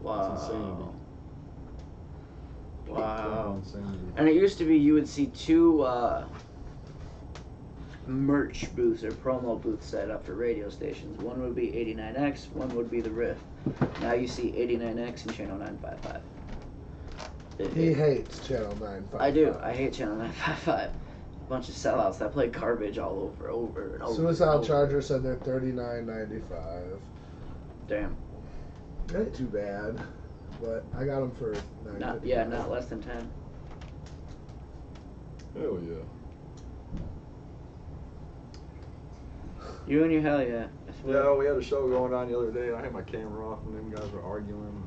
Wow. It's insanity. Wow. Insanity. And it used to be you would see 2 merch booths or promo booths set up for radio stations. One would be 89X, one would be the Riff. Now you see 89X and Channel 955. He hates Channel 955. I do. I hate Channel 955. A bunch of sellouts that play garbage all over and over. Suicide Charger said they're $39.95. Damn. That ain't too bad, but I got them for $9.55. Not less than 10. Hell yeah. You and your hell yeah. I swear. Yeah, we had a show going on the other day, and I had my camera off, and them guys were arguing.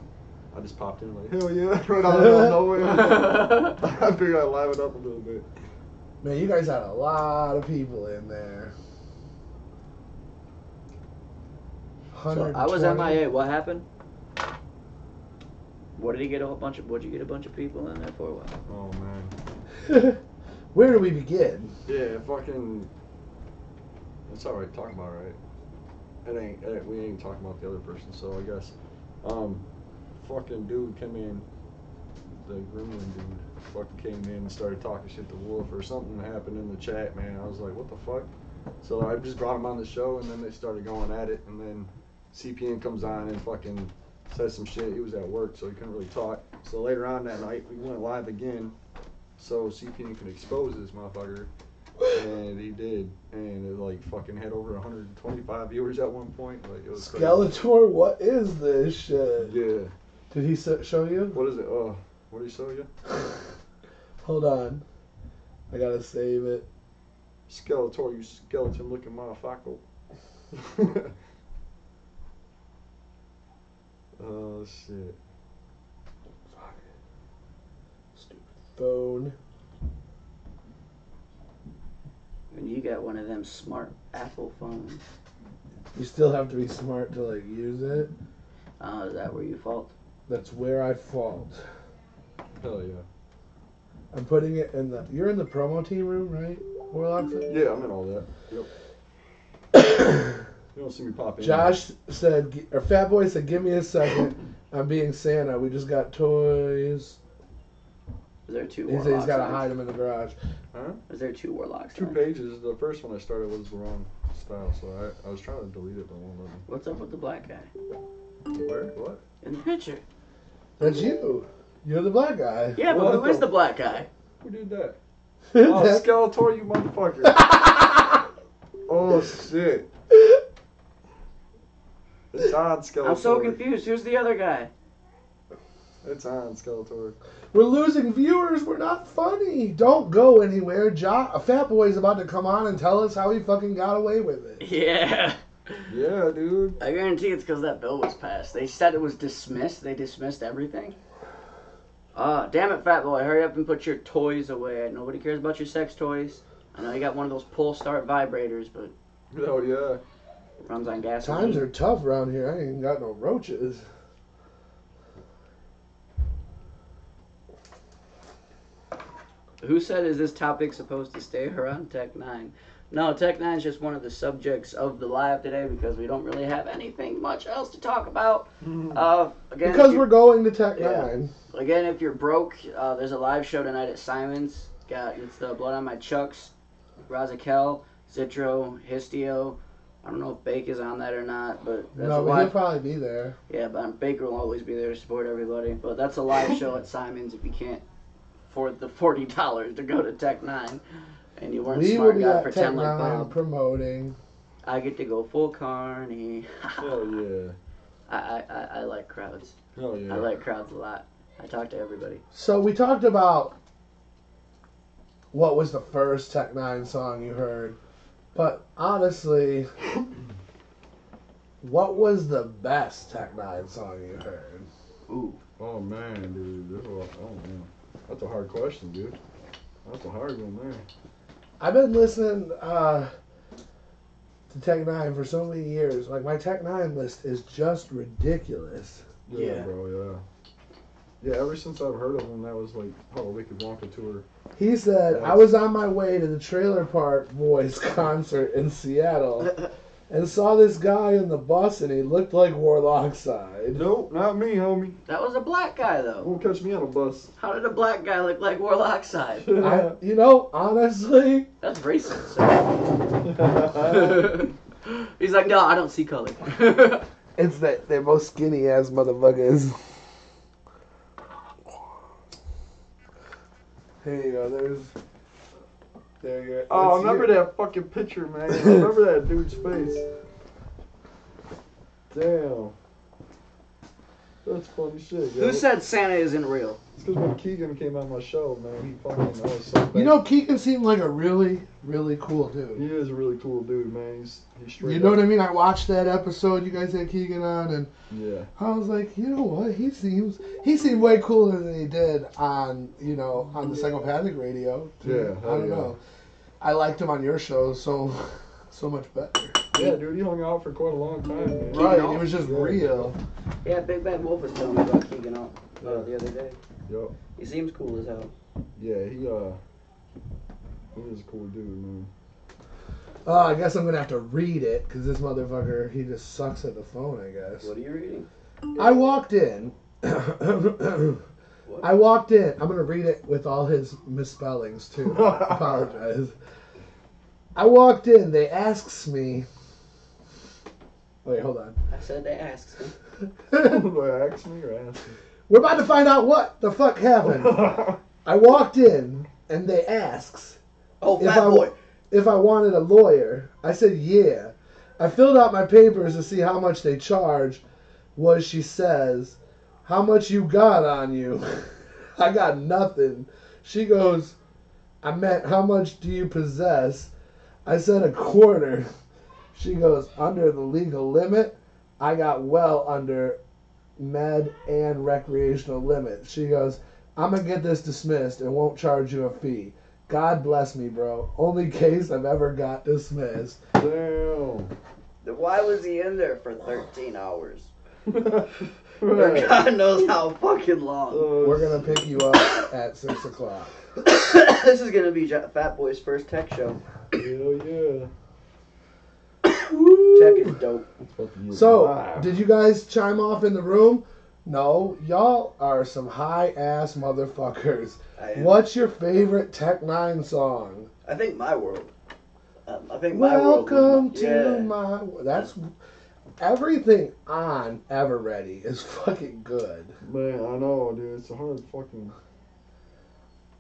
I just popped in like, hell yeah, right out of nowhere. I figured I'd liven it up a little bit. Man, you guys had a lot of people in there. So I was 120. MIA. What happened? What did he get a whole bunch of? What'd you get a bunch of people in there for? What? Oh man. Where do we begin? Yeah, fucking. It's alright talking about it, right? We ain't talking about the other person, so I guess. Fucking dude came in. The gremlin dude fucking came in and started talking shit to Wolf or something happened in the chat, man. I was like, what the fuck? So I just brought him on the show, and then they started going at it, and then CPN comes on and fucking says some shit. He was at work, so he couldn't really talk. So later on that night, we went live again, so CPN could expose this motherfucker, and he did, and it like fucking had over 125 viewers at one point. Like, it was crazy. Skeletor, what is this shit? Yeah. Did he show you? What is it? What did he show you? Hold on. I gotta save it. Skeletor, you skeleton-looking motherfucker. Oh shit. Fuck. Stupid phone. And you got one of them smart Apple phones. You still have to be smart to like use it. Is that where you fault? That's where I fault. Hell yeah. I'm putting it in the. You're in the promo team room, right? Warloxide? Yeah, I'm in all that. Yep. You don't see me pop in. Josh said, or Fat Boy said, "Give me a second. I'm being Santa. We just got toys." Is there two He Warlocks? said he's got to hide them in the garage. Huh? Is there two Warlocks? 2 pages. The first one I started was the wrong style, so I was trying to delete it, but it won't let me. What's up with the black guy? Where? What? In the picture. That's you. You're the black guy. Yeah, but What who is the- the black guy? Who did that? Oh, Skeletor, you motherfucker. Oh, shit. It's on, Skeletor. I'm so confused. Who's the other guy? It's on, Skeletor. We're losing viewers. We're not funny. Don't go anywhere. A Fat Boy's about to come on and tell us how he fucking got away with it. Yeah. Yeah, dude. I guarantee it's because that bill was passed. They said it was dismissed. They dismissed everything. Damn it, Fat Boy. Hurry up and put your toys away. Nobody cares about your sex toys. I know you got one of those pull start vibrators, but Oh, yeah. it runs on gas. Times are tough around here. I ain't got no roaches. Who said is this topic supposed to stay around TechN9ne? No, TechN9ne is just one of the subjects of the live today because we don't really have anything much else to talk about. Again, Because we're going to TechN9ne. Again, if you're broke, there's a live show tonight at Simon's. It's the Blood on My Chucks, Roxxx, Zitro, Histio. I don't know if Bake is on that or not, but that's No, a but live. he'll probably be there. Yeah, but Baker will always be there to support everybody. But that's a live show at Simon's if you can't afford the $40 to go to TechN9ne. And you weren't We will smart be guy, at pretend like TechN9ne Bob. promoting. I get to go full carny. Hell yeah. I like crowds. Hell yeah. I like crowds a lot. I talk to everybody. So we talked about what was the first TechN9ne song you heard. But honestly, what was the best TechN9ne song you heard? Ooh. Oh, man, dude. Oh, man. That's a hard question, dude. That's a hard one, man. I've been listening to TechN9ne for so many years. Like, my TechN9ne list is just ridiculous. Yeah, Yeah. bro, yeah. Yeah, ever since I've heard of him, that was like, oh, Wicked Wonka tour. He said, I was on my way to the Trailer Park Boys concert in Seattle and saw this guy in the bus and he looked like Warloxide. Nope, not me, homie. That was a black guy, though. Won't catch me on a bus. How did a black guy look like Warloxide? You know, honestly, That's racist. Sir. He's like, no, I don't see color. it's that they're both skinny ass motherfuckers. Here you go. There you go. Oh, That's remember you. that fucking picture, man. I remember that dude's face. Damn. That's funny shit, yo. Who said Santa isn't real? It's because when Keegan came on my show, man, he fucking, I was so bad. You know, Keegan seemed like a really, really cool dude. He is a really cool dude, man. He's straight You know up. what I mean? I watched that episode you guys had Keegan on, and Yeah. I was like, you know what? He seemed way cooler than he did on, you know, on the Psychopathic Radio. Yeah, I hell don't yeah. know. I liked him on your show so much better. Yeah, dude, he hung out for quite a long time, man. Right, he was just Yeah. real. Yeah, Big Bad Wolf was telling me about Keegan out the other day. Yo. He seems cool as hell. Yeah, he was a cool dude, man. I guess I'm gonna have to read it because this motherfucker, he just sucks at the phone. I guess. What are you reading? I walked in. I walked in. I'm gonna read it with all his misspellings too. I apologize. I walked in. They asks me. Wait, hold on. I said they asked him. Ask me or ask me? We're about to find out what the fuck happened. I walked in and they asks Oh, if Fat Boy. if I wanted a lawyer. I said yeah. I filled out my papers to see how much they charge. She says, how much you got on you? I got nothing. She goes, I meant how much do you possess? I said a quarter. She goes, under the legal limit, I got well under med and recreational limit. She goes, I'm going to get this dismissed and won't charge you a fee. God bless me, bro. Only case I've ever got dismissed. Damn. Why was he in there for 13 hours? Right. God knows how fucking long. We're going to pick you up at 6 o'clock. This is going to be Fat Boy's first tech show. Hell yeah. Tech is dope. So, did you guys chime off in the room? No, y'all are some high-ass motherfuckers. What's your favorite TechN9ne song? I think My World. I think My World. Welcome to my... That's... Everything on Ever Ready is fucking good. Man, I know, dude. It's a hard fucking...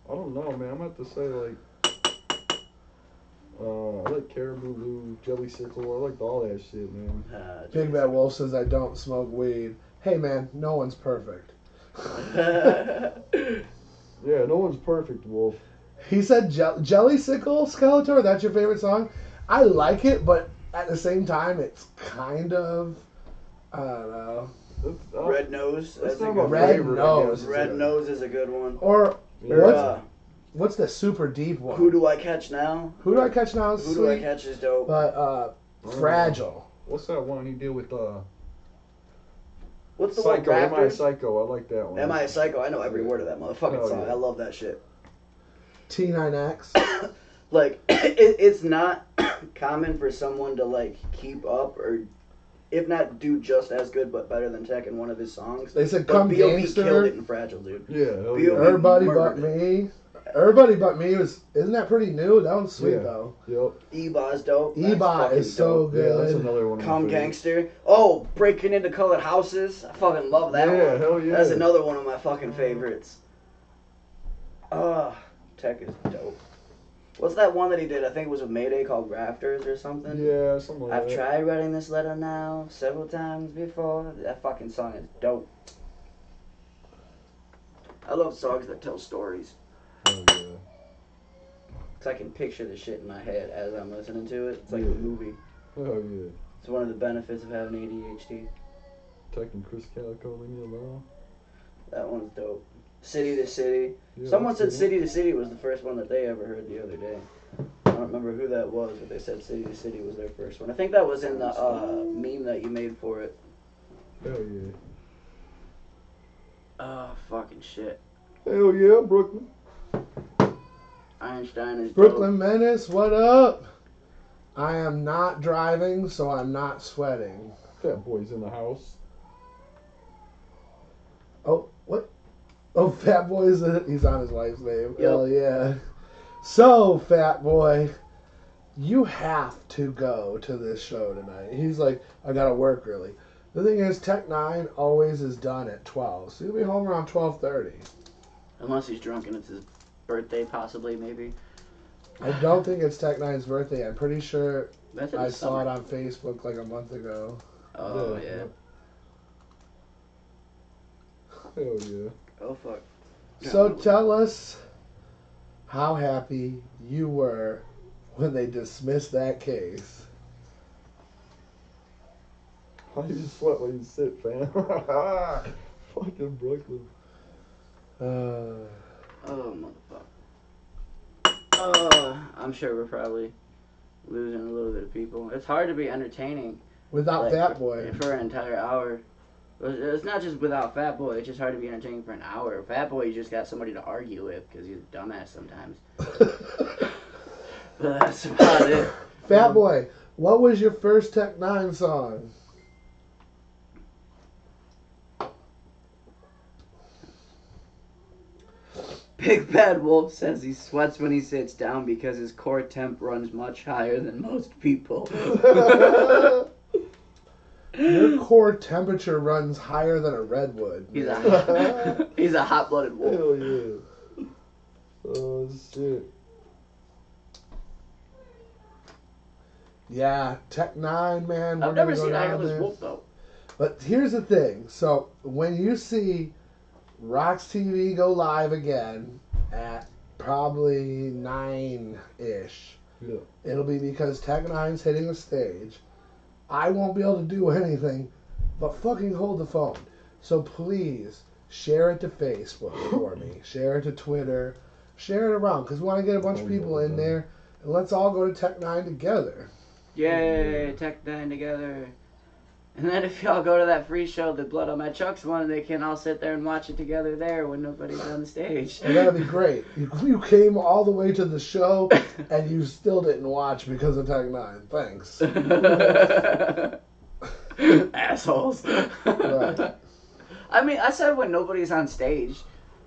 I don't know, man. I'm going to have to say, like... I like Caribou Lou, Jelly Sickle. I like all that shit, man. Big Bad Wolf says I don't smoke weed. Hey, man, no one's perfect. Yeah, no one's perfect, Wolf. He said Jelly Sickle, Skeletor, that's your favorite song? I like it, but at the same time, it's kind of... I don't know. Red Nose. That's a not good my Red favorite, Nose. Red Nose is a good one. Or... Yeah. What's the super deep one? Who Do I Catch Now? Who Do I Catch Now is Who sweet. Do I Catch is dope. But, Fragile. What's that one he did with, What's the one? Psycho, Am I a Raptors? Psycho? I like that one. Am I a Psycho? I know every word of that motherfucking Oh, song. yeah. I love that shit. T9X. Like, it's not common for someone to, like, keep up or, if not do just as good but better than Tech in one of his songs. They said, But come B.O.B. gangster. killed it in Fragile, dude. Yeah, hell B.O.B. yeah. Everybody But murdered Me. Everybody But Me isn't that pretty new? That one's sweet, Yeah. though. Yep. Eba's dope. That's Eba fucking is so dope. Yeah, that's good. another one. of my Come favorites. Gangster. Oh, Breaking Into Colored Houses. I fucking love that Yeah, one. hell yeah. That's another one of my fucking favorites. Tech is dope. What's that one that he did? I think it was with Mayday called Rafters or something. Yeah, something like I've that. tried writing this letter now several times before. That fucking song is dope. I love songs that tell stories. Hell yeah. So I can picture the shit in my head as I'm listening to it. It's like Yeah. a movie. Hell yeah. It's one of the benefits of having ADHD. Tech and Chris Calico, leave me alone. That one's dope. City to City. Yeah, Someone said that's City to City was the first one that they ever heard the other day. I don't remember who that was, but they said City to City was their first one. I think that was in the meme that you made for it. Hell yeah. Oh, fucking shit. Hell yeah, Brooklyn. Einstein is Brooklyn Menace, what up? I am not driving, so I'm not sweating. Fat Boy's in the house. Oh, what? Oh, Fat Boy he's on his wife's name. Yep. Hell yeah. So, Fat Boy, you have to go to this show tonight. He's like, I gotta work early. The thing is, TechN9ne always is done at 12, so you'll be home around 12:30. Unless he's drunk and it's his birthday, possibly, maybe. I don't think it's TechN9ne's birthday. I'm pretty sure That's in I the saw it summer. on Facebook like a month ago. Oh, yeah. Hell yeah. Oh, fuck. So tell us how happy you were when they dismissed that case. Why you sweat when you sit, fam? Fucking Brooklyn. Oh, motherfucker. I'm sure we're probably losing a little bit of people. It's hard to be entertaining. Without like, Fat Boy. For an entire hour. It's not just without Fat Boy. It's just hard to be entertaining for an hour. Fat Boy, you just got somebody to argue with because he's a dumbass sometimes. But that's about it. Fat Boy, what was your first TechN9ne song? Big Bad Wolf says he sweats when he sits down because his core temp runs much higher than most people. Your core temperature runs higher than a redwood. He's man. he's a hot-blooded wolf. Hell yeah. Oh, shit. Yeah, TechN9ne, man. I've we're never gonna go seen a down hairless there. wolf, though. But here's the thing. So when you see RoX-TV go live again at probably 9-ish, Yeah. it'll be because TechN9ne's hitting the stage. I won't be able to do anything but fucking hold the phone. So please share it to Facebook for me. Share it to Twitter. Share it around because we want to get a bunch of people in there and let's all go to TechN9ne together. Yay, TechN9ne together. And then if y'all go to that free show, the Blood on My Chucks one, they can all sit there and watch it together there when nobody's on the stage. And that'd be great. You came all the way to the show and you still didn't watch because of TechN9ne. Thanks. Assholes. Right. I mean, I said when nobody's on stage,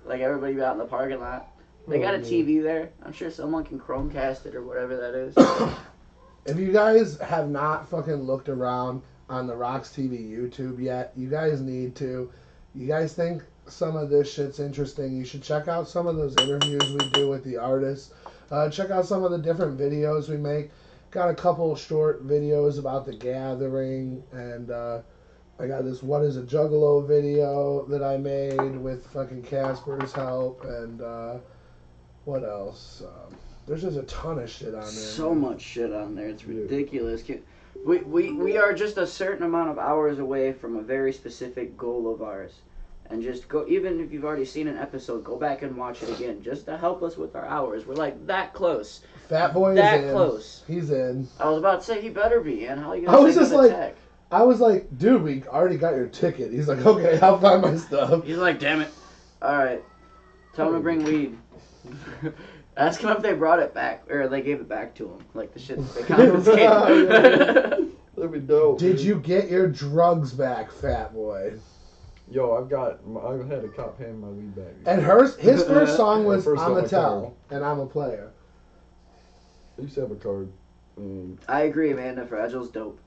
like everybody out in the parking lot, they got a TV there. I'm sure someone can Chromecast it or whatever that is. If you guys have not fucking looked around on the RoX-TV YouTube yet, you guys need to. You guys think some of this shit's interesting, you should check out some of those interviews we do with the artists. Check out some of the different videos we make. Got a couple short videos about the gathering, and I got this What is a Juggalo video that I made with fucking Kasper's help, and what else? There's just a ton of shit on there. So much shit on there, it's ridiculous. We are just a certain amount of hours away from a very specific goal of ours. And just go, even if you've already seen an episode, go back and watch it again, just to help us with our hours. We're like that close. Fat Boy is that in. close. He's in. I was about to say he better be in. How are you I gonna was say just he's like, tech? I was like, dude, we already got your ticket. He's like, okay, I'll find my stuff. He's like, damn it. All right, tell him to bring weed. Ask him if they brought it back, or they gave it back to him, like the shit that they confiscated. That'd be dope. Did you get your drugs back, Fat Boy? Yo, I've had a cop hand my weed back. And his first song was First I'm song a I tell, called. and I'm a player. I used to have a card. I agree, man. The Fragile's dope.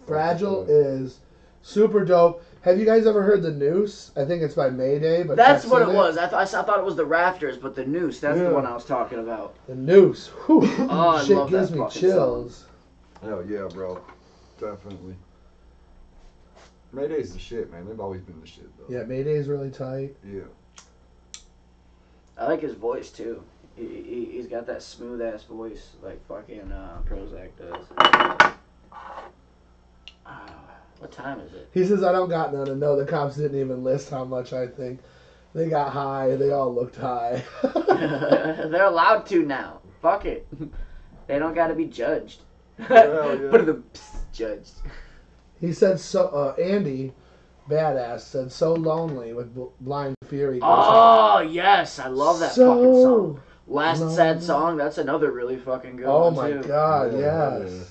Fragile is super dope. Have you guys ever heard The Noose? I think it's by Mayday. But That's Tech's what in it was. I thought it was the Rafters, but the Noose. That's the one I was talking about. The Noose. Whew. Oh, I shit love gives that me fucking chills. Hell yeah, bro. Definitely. Mayday's the shit, man. They've always been the shit, though. Yeah, Mayday's really tight. Yeah. I like his voice too. He's got that smooth ass voice like fucking Prozac does. What time is it? He says, I don't got none, and no, the cops didn't even list how much I think. They got high. They all looked high. They're allowed to now. Fuck it. They don't got to be judged. Hell yeah. But the judged. He said, so Andy, badass, said, so lonely with Blind Fury. Oh, yes. I love that So fucking song. Last lonely. Sad Song, that's another really fucking good Oh one, my too. god, Yeah, yes. yeah.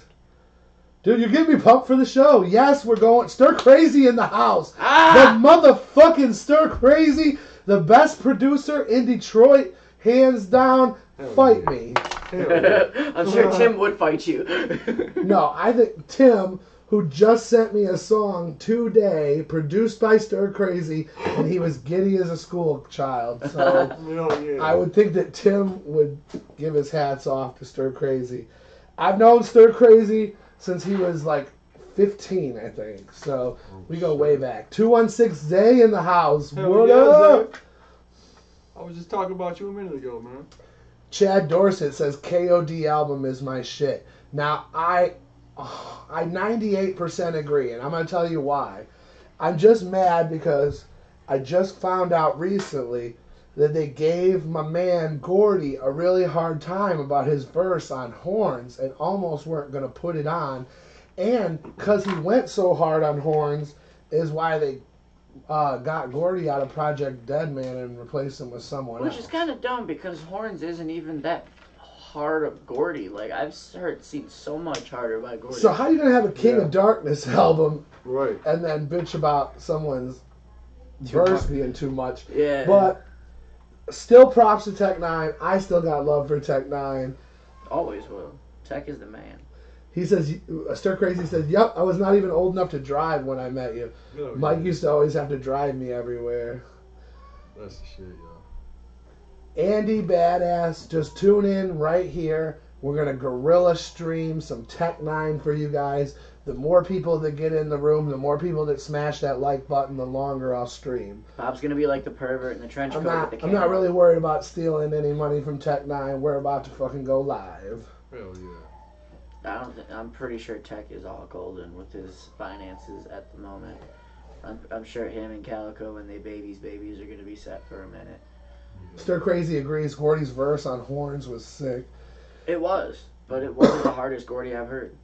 Dude, you get me pumped for the show. Yes, we're going. Stir Crazy in the house. Ah! The motherfucking Stir Crazy, the best producer in Detroit, hands down. Hell Fight yeah. me. Hell yeah. I'm sure Tim would fight you. No, I think Tim, who just sent me a song today, produced by Stir Crazy, and he was giddy as a school child. So Hell yeah. I would think that Tim would give his hats off to Stir Crazy. I've known Stir Crazy since he was like 15, I think. So we go way back. 216 Zay in the house. Hell What yeah, up? Zay. I was just talking about you a minute ago, man. Chad Dorset says KOD album is my shit. Now I 98% agree, and I'm gonna tell you why. I'm just mad because I just found out recently that they gave my man Gordy a really hard time about his verse on horns and almost weren't going to put it on. And because he went so hard on horns is why they got Gordy out of Project Deadman and replaced him with someone else. Which is kind of dumb because Horns isn't even that hard of Gordy. Like, I've seen so much harder by Gordy. So how are you going to have a King Yeah. of Darkness album Right. and then bitch about someone's verse being too much? Yeah. But still props to TechN9ne. I still got love for TechN9ne. Always will. Tech is the man. He says, Stir Crazy says, yep, I was not even old enough to drive when I met you. Hell Mike yeah. used to always have to drive me everywhere. That's the shit, yo. Andy Badass, just tune in right here. We're going to guerrilla stream some TechN9ne for you guys. The more people that get in the room, the more people that smash that like button, the longer I'll stream. Bob's gonna be like the pervert in the trench coat with the I'm camera. not really worried about stealing any money from TechN9ne. We're about to fucking go live. Hell yeah. I'm pretty sure Tech is all golden with his finances at the moment. I'm sure him and Calico and they babies are gonna be set for a minute. Stir Crazy agrees. Gordy's verse on horns was sick. It was, but it wasn't the hardest Gordy I've heard.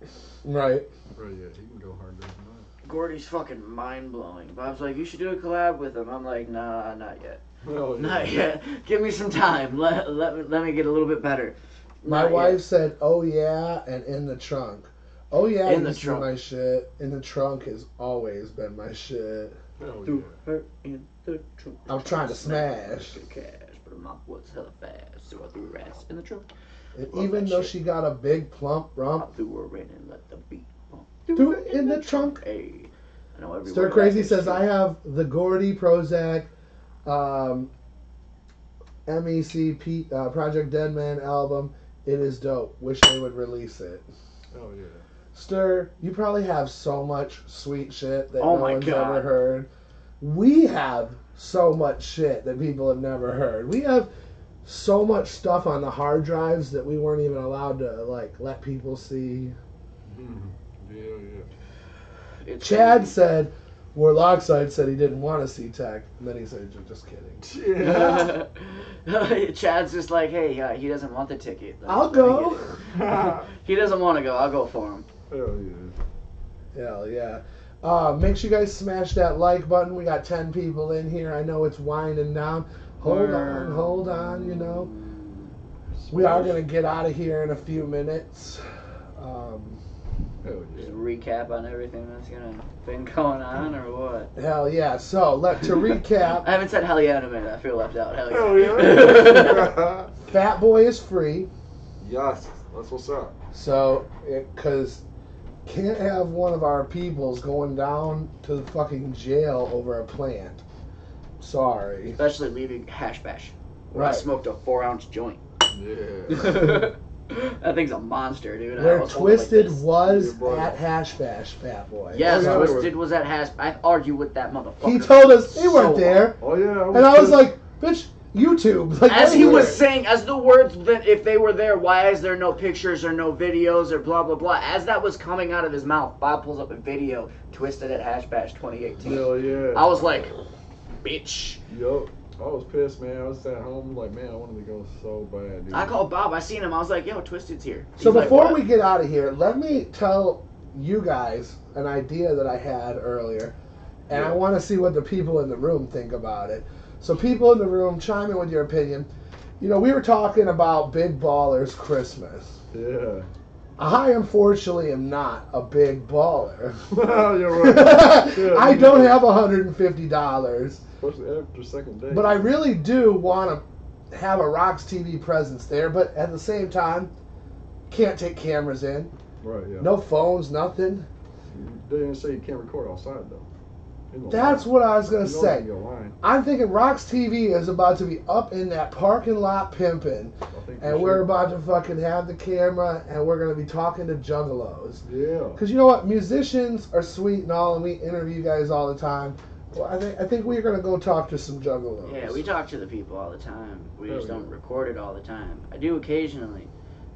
Right. Right, yeah, he can go harder than that. Gordy's fucking mind blowing. Bob's like, you should do a collab with him. I'm like, nah, not yet. Oh, yeah. Not yet. Give me some time. Let me get a little bit better. My Not wife yet. said, "Oh yeah," and in the trunk. Oh yeah, In the used to be trunk. my shit. In the trunk has always been my shit. Hell yeah. Threw her in the trunk. I was trying to smash. Cash, but her mouth was hella fast, so I threw her ass in the trunk. And Love even that though shit. she got a big plump I rump, threw her in and let the beat pump. threw it in the trunk. Hey, I know every Stir word Crazy about this says, shit. "I have the Gordy Prozac, MEC Project Deadman album. It is dope. Wish they would release it." Oh, yeah. Stir, you probably have so much sweet shit that Oh no my one's God. ever heard. We have so much shit that people have never heard. We have so much stuff on the hard drives that we weren't even allowed to like let people see. Yeah, yeah. It's Chad crazy. said, Warloxide said he didn't want to see Tech, and then he said, "Just kidding." Yeah. Chad's just like, hey, he doesn't want the ticket. I'll Let me go. get it. He doesn't want to go. I'll go for him. Hell yeah. Hell yeah. Make sure you guys smash that like button. We got 10 people in here. I know it's winding down. Hold on, you know. We are going to get out of here in a few minutes. Hell Just yeah. recap on everything that's been going on, or what? Hell yeah. So, to recap, I haven't said hell yeah in a minute. I feel left out. Hell yeah. Hell yeah. Fat Boy is free. Yes, that's what's up. So, because can't have one of our peoples going down to the fucking jail over a plant. Sorry. Especially leaving Hash Bash, where I Right. smoked a 4-ounce joint. Yeah. That thing's a monster, dude. I Where was holding Twisted like this. was Yeah, brother. at Hash Bash, Fat Boy. Yes, Oh, yeah. Twisted was at Hash. I argue with that motherfucker. He told us they weren't So there. Oh, yeah. And I was like, bitch, YouTube. Like, As they he were was there. saying, as the words that if they were there, why is there no pictures or no videos or blah blah blah? As that was coming out of his mouth, Bob pulls up a video, Twisted at Hash Bash 2018. Hell yeah. I was like, bitch. Yup. I was pissed, man. I was at home like, man, I wanted to go so bad, dude. I called Bob. I seen him. I was like, yo, Twisted's here. So He's like, before "What?" we get out of here, let me tell you guys an idea that I had earlier. And I want to see what the people in the room think about it. So people in the room, chime in with your opinion. You know, we were talking about Big Ballers Christmas. Yeah. I unfortunately am not a big baller. You're right. Yeah, I don't have $150. Especially after second day. But I really do want to have a RoX-TV presence there. But at the same time, can't take cameras in. Right, yeah. No phones, nothing. They didn't say you can't record outside, though. That's what I was going to You know say. you're lying. I'm thinking RoX-TV is about to be up in that parking lot pimping. I think And we're about to fucking have the camera and we're going to be talking to juggalos. Yeah. Because you know what? Musicians are sweet and all, and we interview guys all the time. Well, I think we're going to go talk to some juggalos. Yeah, we talk to the people all the time. We Oh, just yeah. don't record it all the time. I do occasionally.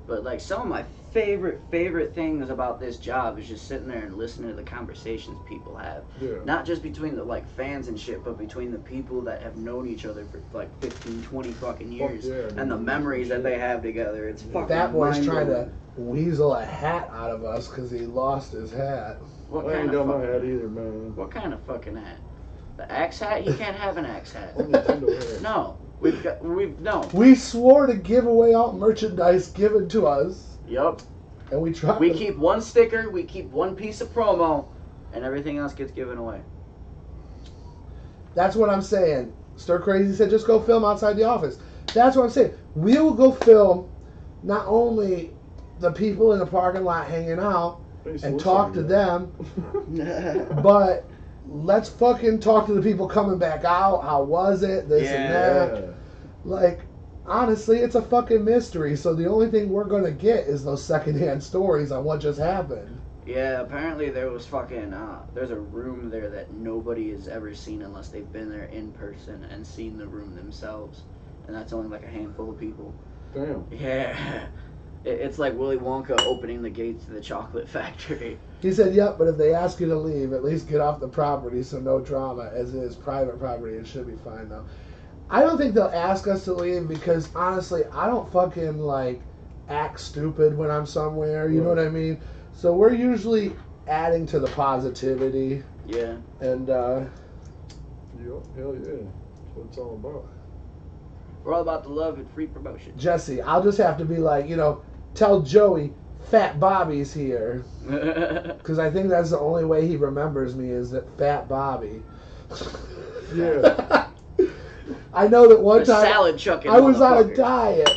But like some of my favorite things about this job is just sitting there and listening to the conversations people have. Yeah. Not just between the like fans and shit, but between the people that have known each other for like 15, 20 fucking years. yeah, dude. And the memories that they have together. It's fucking That boy's trying to mind-blowing. weasel a hat out of us because he lost his hat. What I ain't kind got of my fucking hat either, man. What kind of fucking hat? The axe hat? You can't have an axe hat. What Nintendo hat? No. No. We swore to give away all merchandise given to us, Yup. and we tried. We keep one sticker, we keep one piece of promo, and everything else gets given away. That's what I'm saying. Stir Crazy said, just go film outside the office. That's what I'm saying. We will go film not only the people in the parking lot hanging out Thanks and for talk to listening, them, but let's fucking talk to the people coming back out. How was it? This and that. Yeah. Like, honestly, it's a fucking mystery. So the only thing we're going to get is those secondhand stories on what just happened. Yeah, apparently there was fucking, there's a room there that nobody has ever seen unless they've been there in person and seen the room themselves. And that's only like a handful of people. Damn. Yeah. It's like Willy Wonka opening the gates to the chocolate factory. He said, yep, but if they ask you to leave, at least get off the property so no drama. As it is private property, it should be fine, though. I don't think they'll ask us to leave because, honestly, I don't fucking, like, act stupid when I'm somewhere. You know what I mean? So we're usually adding to the positivity. Yeah. And, Hell yeah. That's what it's all about. We're all about the love and free promotion. Jesse, I'll just have to be like, you know, tell Joey Fat Bobby's here. Because I think that's the only way he remembers me is that Fat Bobby. Yeah. I know that one The time salad chucking I was on a motherfucker. diet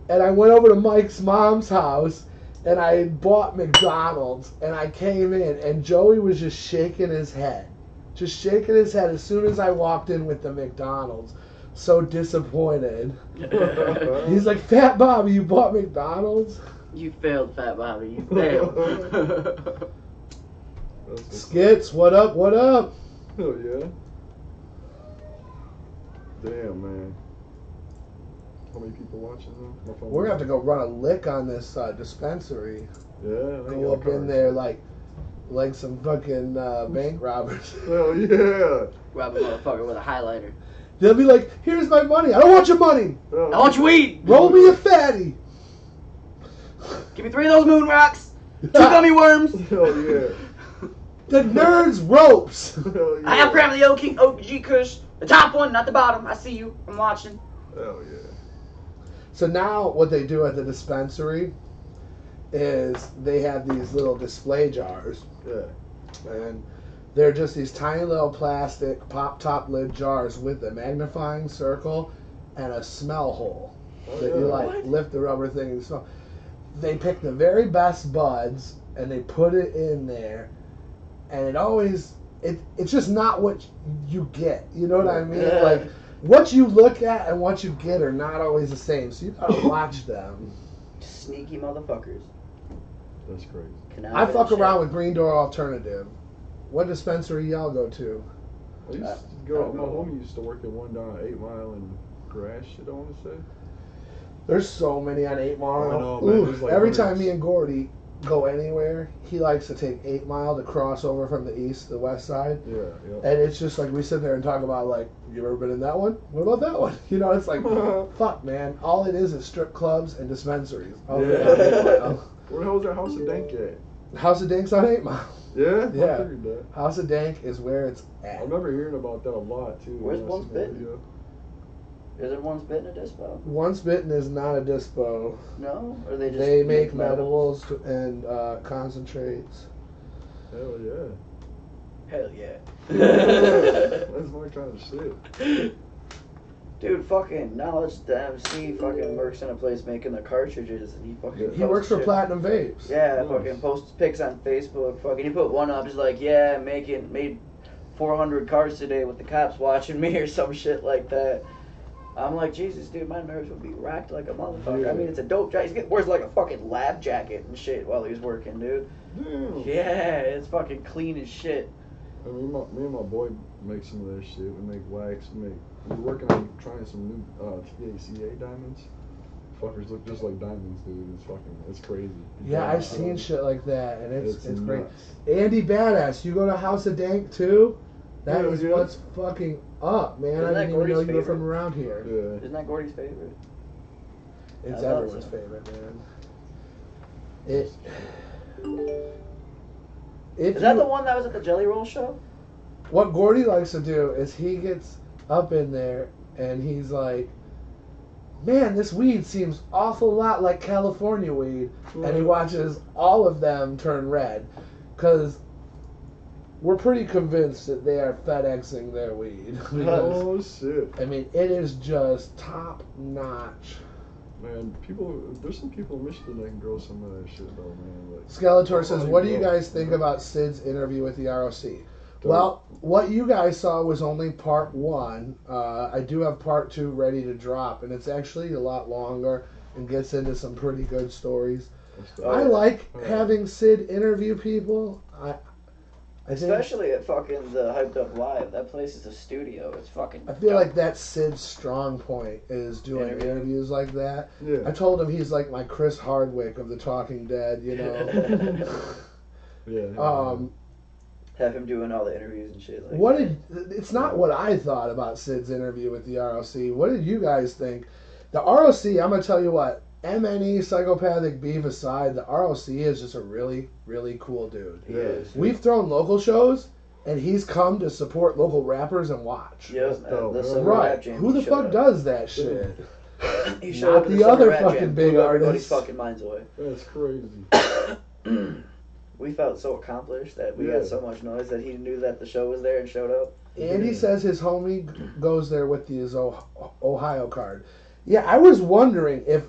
and I went over to Mike's mom's house and I had bought McDonald's and I came in and Joey was just shaking his head. Just shaking his head as soon as I walked in with the McDonald's. So disappointed. He's like, Fat Bobby, you bought McDonald's? You failed, Fat Bobby. You failed. Skits, what up, what up? Hell yeah. Damn, man. How many people watching though? We're going to have to go run a lick on this dispensary. Yeah, Go up in there like some fucking bank robbers. Hell yeah. Rob a motherfucker with a highlighter. They'll be like, here's my money. I don't want your money. I want your weed. Roll me a fatty. Give me 3 of those moon rocks. 2 gummy worms. Hell yeah. The nerds ropes. Hell yeah. I have grabbed the OG Kush. The top one, not the bottom. I see you. I'm watching. Hell yeah. So now what they do at the dispensary is they have these little display jars. Yeah. And they're just these tiny little plastic pop-top lid jars with a magnifying circle and a smell hole that you like lift the rubber thing and smell. They pick the very best buds and they put it in there, and it always it's just not what you get. You know what I mean? Yeah. Like what you look at and what you get are not always the same. So you gotta watch them. Sneaky motherfuckers. That's crazy. I fuck around with Green Door Alternative. What dispensary y'all go to? I used to go. My homie used to work at one down at 8 Mile and Grass. Shit, I want to say. There's so many on 8 Mile. I know, man. Ooh, There's like every hundreds. time me and Gordy go anywhere, he likes to take 8 Mile to cross over from the east to the west side. Yeah, yeah. And it's just like we sit there and talk about like, you ever been in that one? What about that one? You know, it's like, fuck, man. All it is strip clubs and dispensaries. Oh, Yeah. yeah. Where the hell's that House of Dank at? House of Dank's on 8 Mile. Yeah? Yeah. I figured that. House of Dank is where it's at. I remember hearing about that a lot, too. Where's when I One's seen that Bitten? video. Is it One's Bitten a dispo? Once Bitten is not a dispo. No? Or they just They make medibles and concentrates. Hell yeah. Hell yeah. That's my kind of shit. Dude, fucking, now it's the MC fucking works in a place making the cartridges and he fucking He works for shit. Platinum Vapes. Yeah, Nice. fucking posts pics on Facebook. Fucking, he put one up, he's like, yeah, made 400 cards today with the cops watching me or some shit like that. I'm like, Jesus, dude, my nerves would be racked like a motherfucker. Yeah. I mean, it's a dope job. He wears like a fucking lab jacket and shit while he's working, dude. Damn. Yeah, it's fucking clean as shit. I mean, me and my boy make some of that shit. We make wax. We're working on trying some new THCA diamonds. Fuckers look just like diamonds, dude. It's crazy. Yeah, I've seen shit like that, and it's great. nuts. Andy Badass, you go to House of Dank too? That Yeah, is yeah. what's fucking up, man. Isn't I that didn't even know Gordy's you were from favorite? around here. Yeah. Isn't that Gordy's favorite? It's I thought everyone's so. favorite, man. If Is that you- the one that was at the Jelly Roll show? What Gordy likes to do is he gets up in there and he's like, man, this weed seems awful lot like California weed. And he watches all of them turn red. Because we're pretty convinced that they are FedExing their weed. Because, Oh shit, I mean, it is just top notch. man! There's some people in Michigan that can grow some of that shit though, man. Like, Skeletor says, Oh, what do you bro. guys think about Sid's interview with the ROC? Well, what you guys saw was only part 1. I do have part 2 ready to drop, and it's actually a lot longer and gets into some pretty good stories. that's Oh, I yeah. like Oh, yeah. having Sid interview people. I think, Especially at fucking the Hyped Up Live. That place is a studio. It's fucking. I feel dope. like that's Sid's strong point is doing interviews like that. Yeah. I told him he's like my Chris Hardwick of the Talking Dead, you know. Yeah. Have him doing all the interviews and shit. Like What that. did? It's not what I thought about Sid's interview with the ROC. What did you guys think? The ROC, I'm gonna tell you what. MNE, Psychopathic Beef aside, the ROC is just a really, really cool dude. He is. We've thrown local shows, and he's come to support local rappers and watch. Yep. dope. The Summer Right. Rap Jam, Who the he fuck showed up. does that shit? He showed Not up at the Summer other Rap fucking Jam, big blew everybody's artists. fucking minds away. That's crazy. We felt so accomplished that we Yeah. had so much noise that he knew that the show was there and showed up. Andy says his homie goes there with his Ohio card. Yeah, I was wondering if,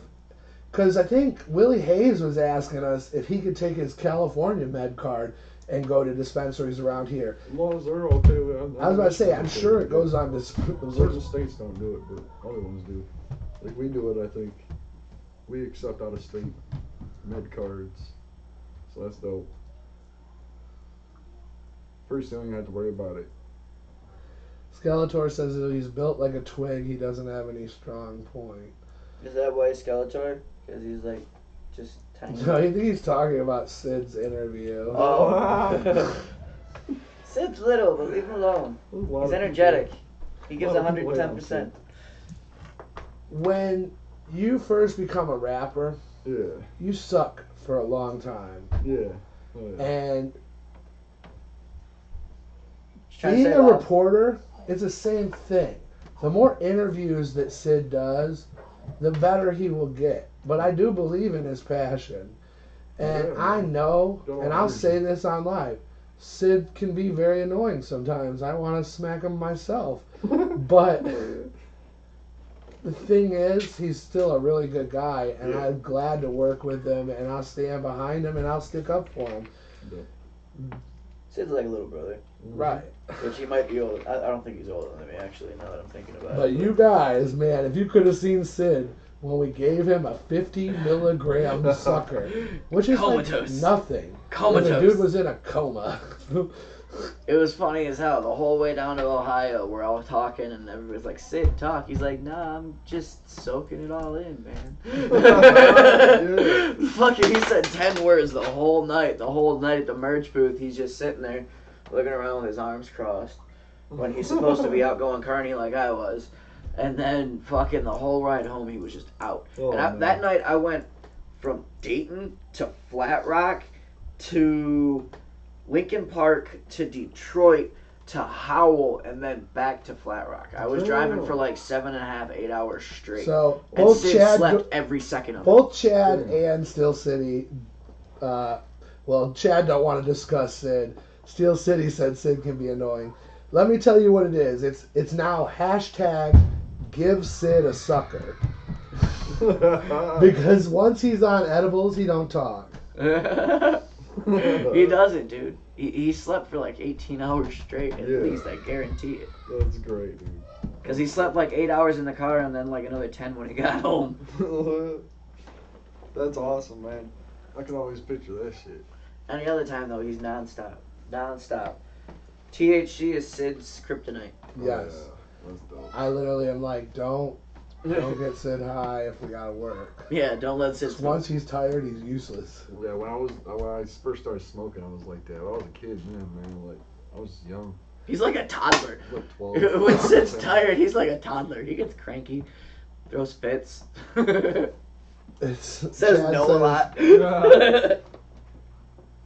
because I think Willie Hayes was asking us if he could take his California med card and go to dispensaries around here. As long as they're okay with it. I was about to say, I'm sure it goes on Certain states don't do it, but other ones do. Like we do it, I think. We accept out of state med cards. So that's dope. First thing you have to worry about it. Skeletor says that he's built like a twig. He doesn't have any strong point. Is that why he's Skeletor? Because he's like just tiny. No, I think he's talking about Sid's interview. Oh. Sid's little, but leave him alone. He's energetic. He gives 110%. When you first become a rapper, Yeah, you suck for a long time. yeah. Oh, yeah. And Trying to being say a loud. reporter, it's the same thing. The more interviews that Sid does, the better he will get. But I do believe in his passion. And Yeah. I know, Don't and I'll worry. say this on live, Sid can be very annoying sometimes. I want to smack him myself. But the thing is, he's still a really good guy, and Yeah. I'm glad to work with him, and I'll stand behind him, and I'll stick up for him. Sid's like a little brother. Right. Which he might be older. I don't think he's older than me, actually, now that I'm thinking about But it. you guys, man, if you could have seen Sid when we gave him a 50 milligram sucker, which is Comatose. like nothing. Comatose. The dude was in a coma. It was funny as hell. The whole way down to Ohio, we're all talking, and everybody's like, Sid, talk. He's like, nah, I'm just soaking it all in, man. Fucking, he said 10 words the whole night. The whole night at the merch booth, he's just sitting there looking around with his arms crossed when he's supposed to be out going carny like I was. And then fucking the whole ride home, he was just out. Oh, And that night, I went from Dayton to Flat Rock to Lincoln Park to Detroit to Howell and then back to Flat Rock. I was driving for like 7.5, 8 hours straight. So and both Sid Chad, slept every second of it. both Chad and Steel City, well, Chad don't want to discuss Sid. Steel City said Sid can be annoying. Let me tell you what it is. It's now hashtag give Sid a sucker. Because once he's on edibles, he don't talk. He doesn't, dude. He slept for like 18 hours straight at Yeah. least, I guarantee it. That's great, dude. Because he slept like 8 hours in the car and then like another 10 when he got home. That's awesome, man. I can always picture that shit. Any other time though, he's non-stop. Non-stop. THC is Sid's kryptonite. Yes. Oh, yeah. That's dope. I literally am like, don't get Sid high if we gotta work. Yeah, don't let Sid smoke. Once he's tired, he's useless. Yeah, when I first started smoking, I was like that. I was a kid then, man. Like I was young. He's like a toddler. I was like 12. When Sid's tired, he's like a toddler. He gets cranky, throws fits. Says Says no a lot.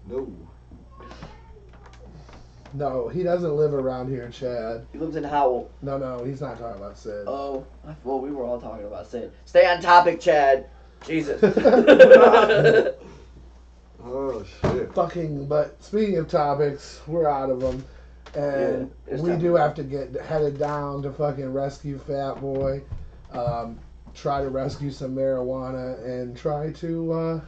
No. No, he doesn't live around here, Chad. He lives in Howell. No, he's not talking about Sid. Oh, well, we were all talking about Sid. Stay on topic, Chad. Jesus. Oh shit. Fucking, but speaking of topics, we're out of them. And Yeah, it's we time do to have to get headed down to fucking rescue Fat Boy. Try to rescue some marijuana and try to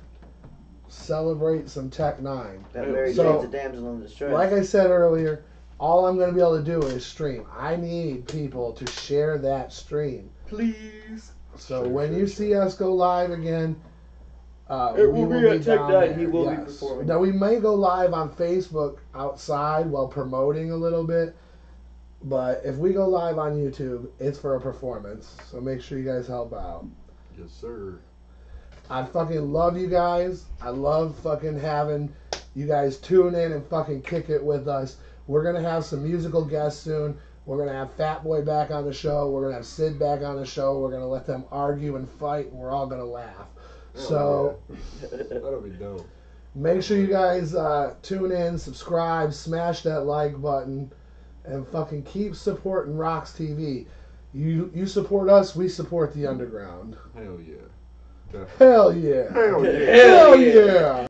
celebrate some TechN9ne. That Mary So, Jane's a damsel in distress. Like I said earlier, all I'm going to be able to do is stream. I need people to share that stream. Please. So Sure, when sure, you sure. see us go live again, It will be at down TechN9ne. there, He will be yes. performing. Now we may go live on Facebook outside while promoting a little bit, but if we go live on YouTube, it's for a performance. So make sure you guys help out. Yes, sir. I fucking love you guys. I love fucking having you guys tune in and fucking kick it with us. We're gonna have some musical guests soon. We're gonna have Fat Boy back on the show. We're gonna have Sid back on the show. We're gonna let them argue and fight, and we're all gonna laugh. So that'll be dope. make sure you guys tune in, subscribe, smash that like button, and fucking keep supporting RoX-TV. You support us, we support the underground. Hell yeah. Definitely. Hell yeah. Hell yeah. Hell yeah.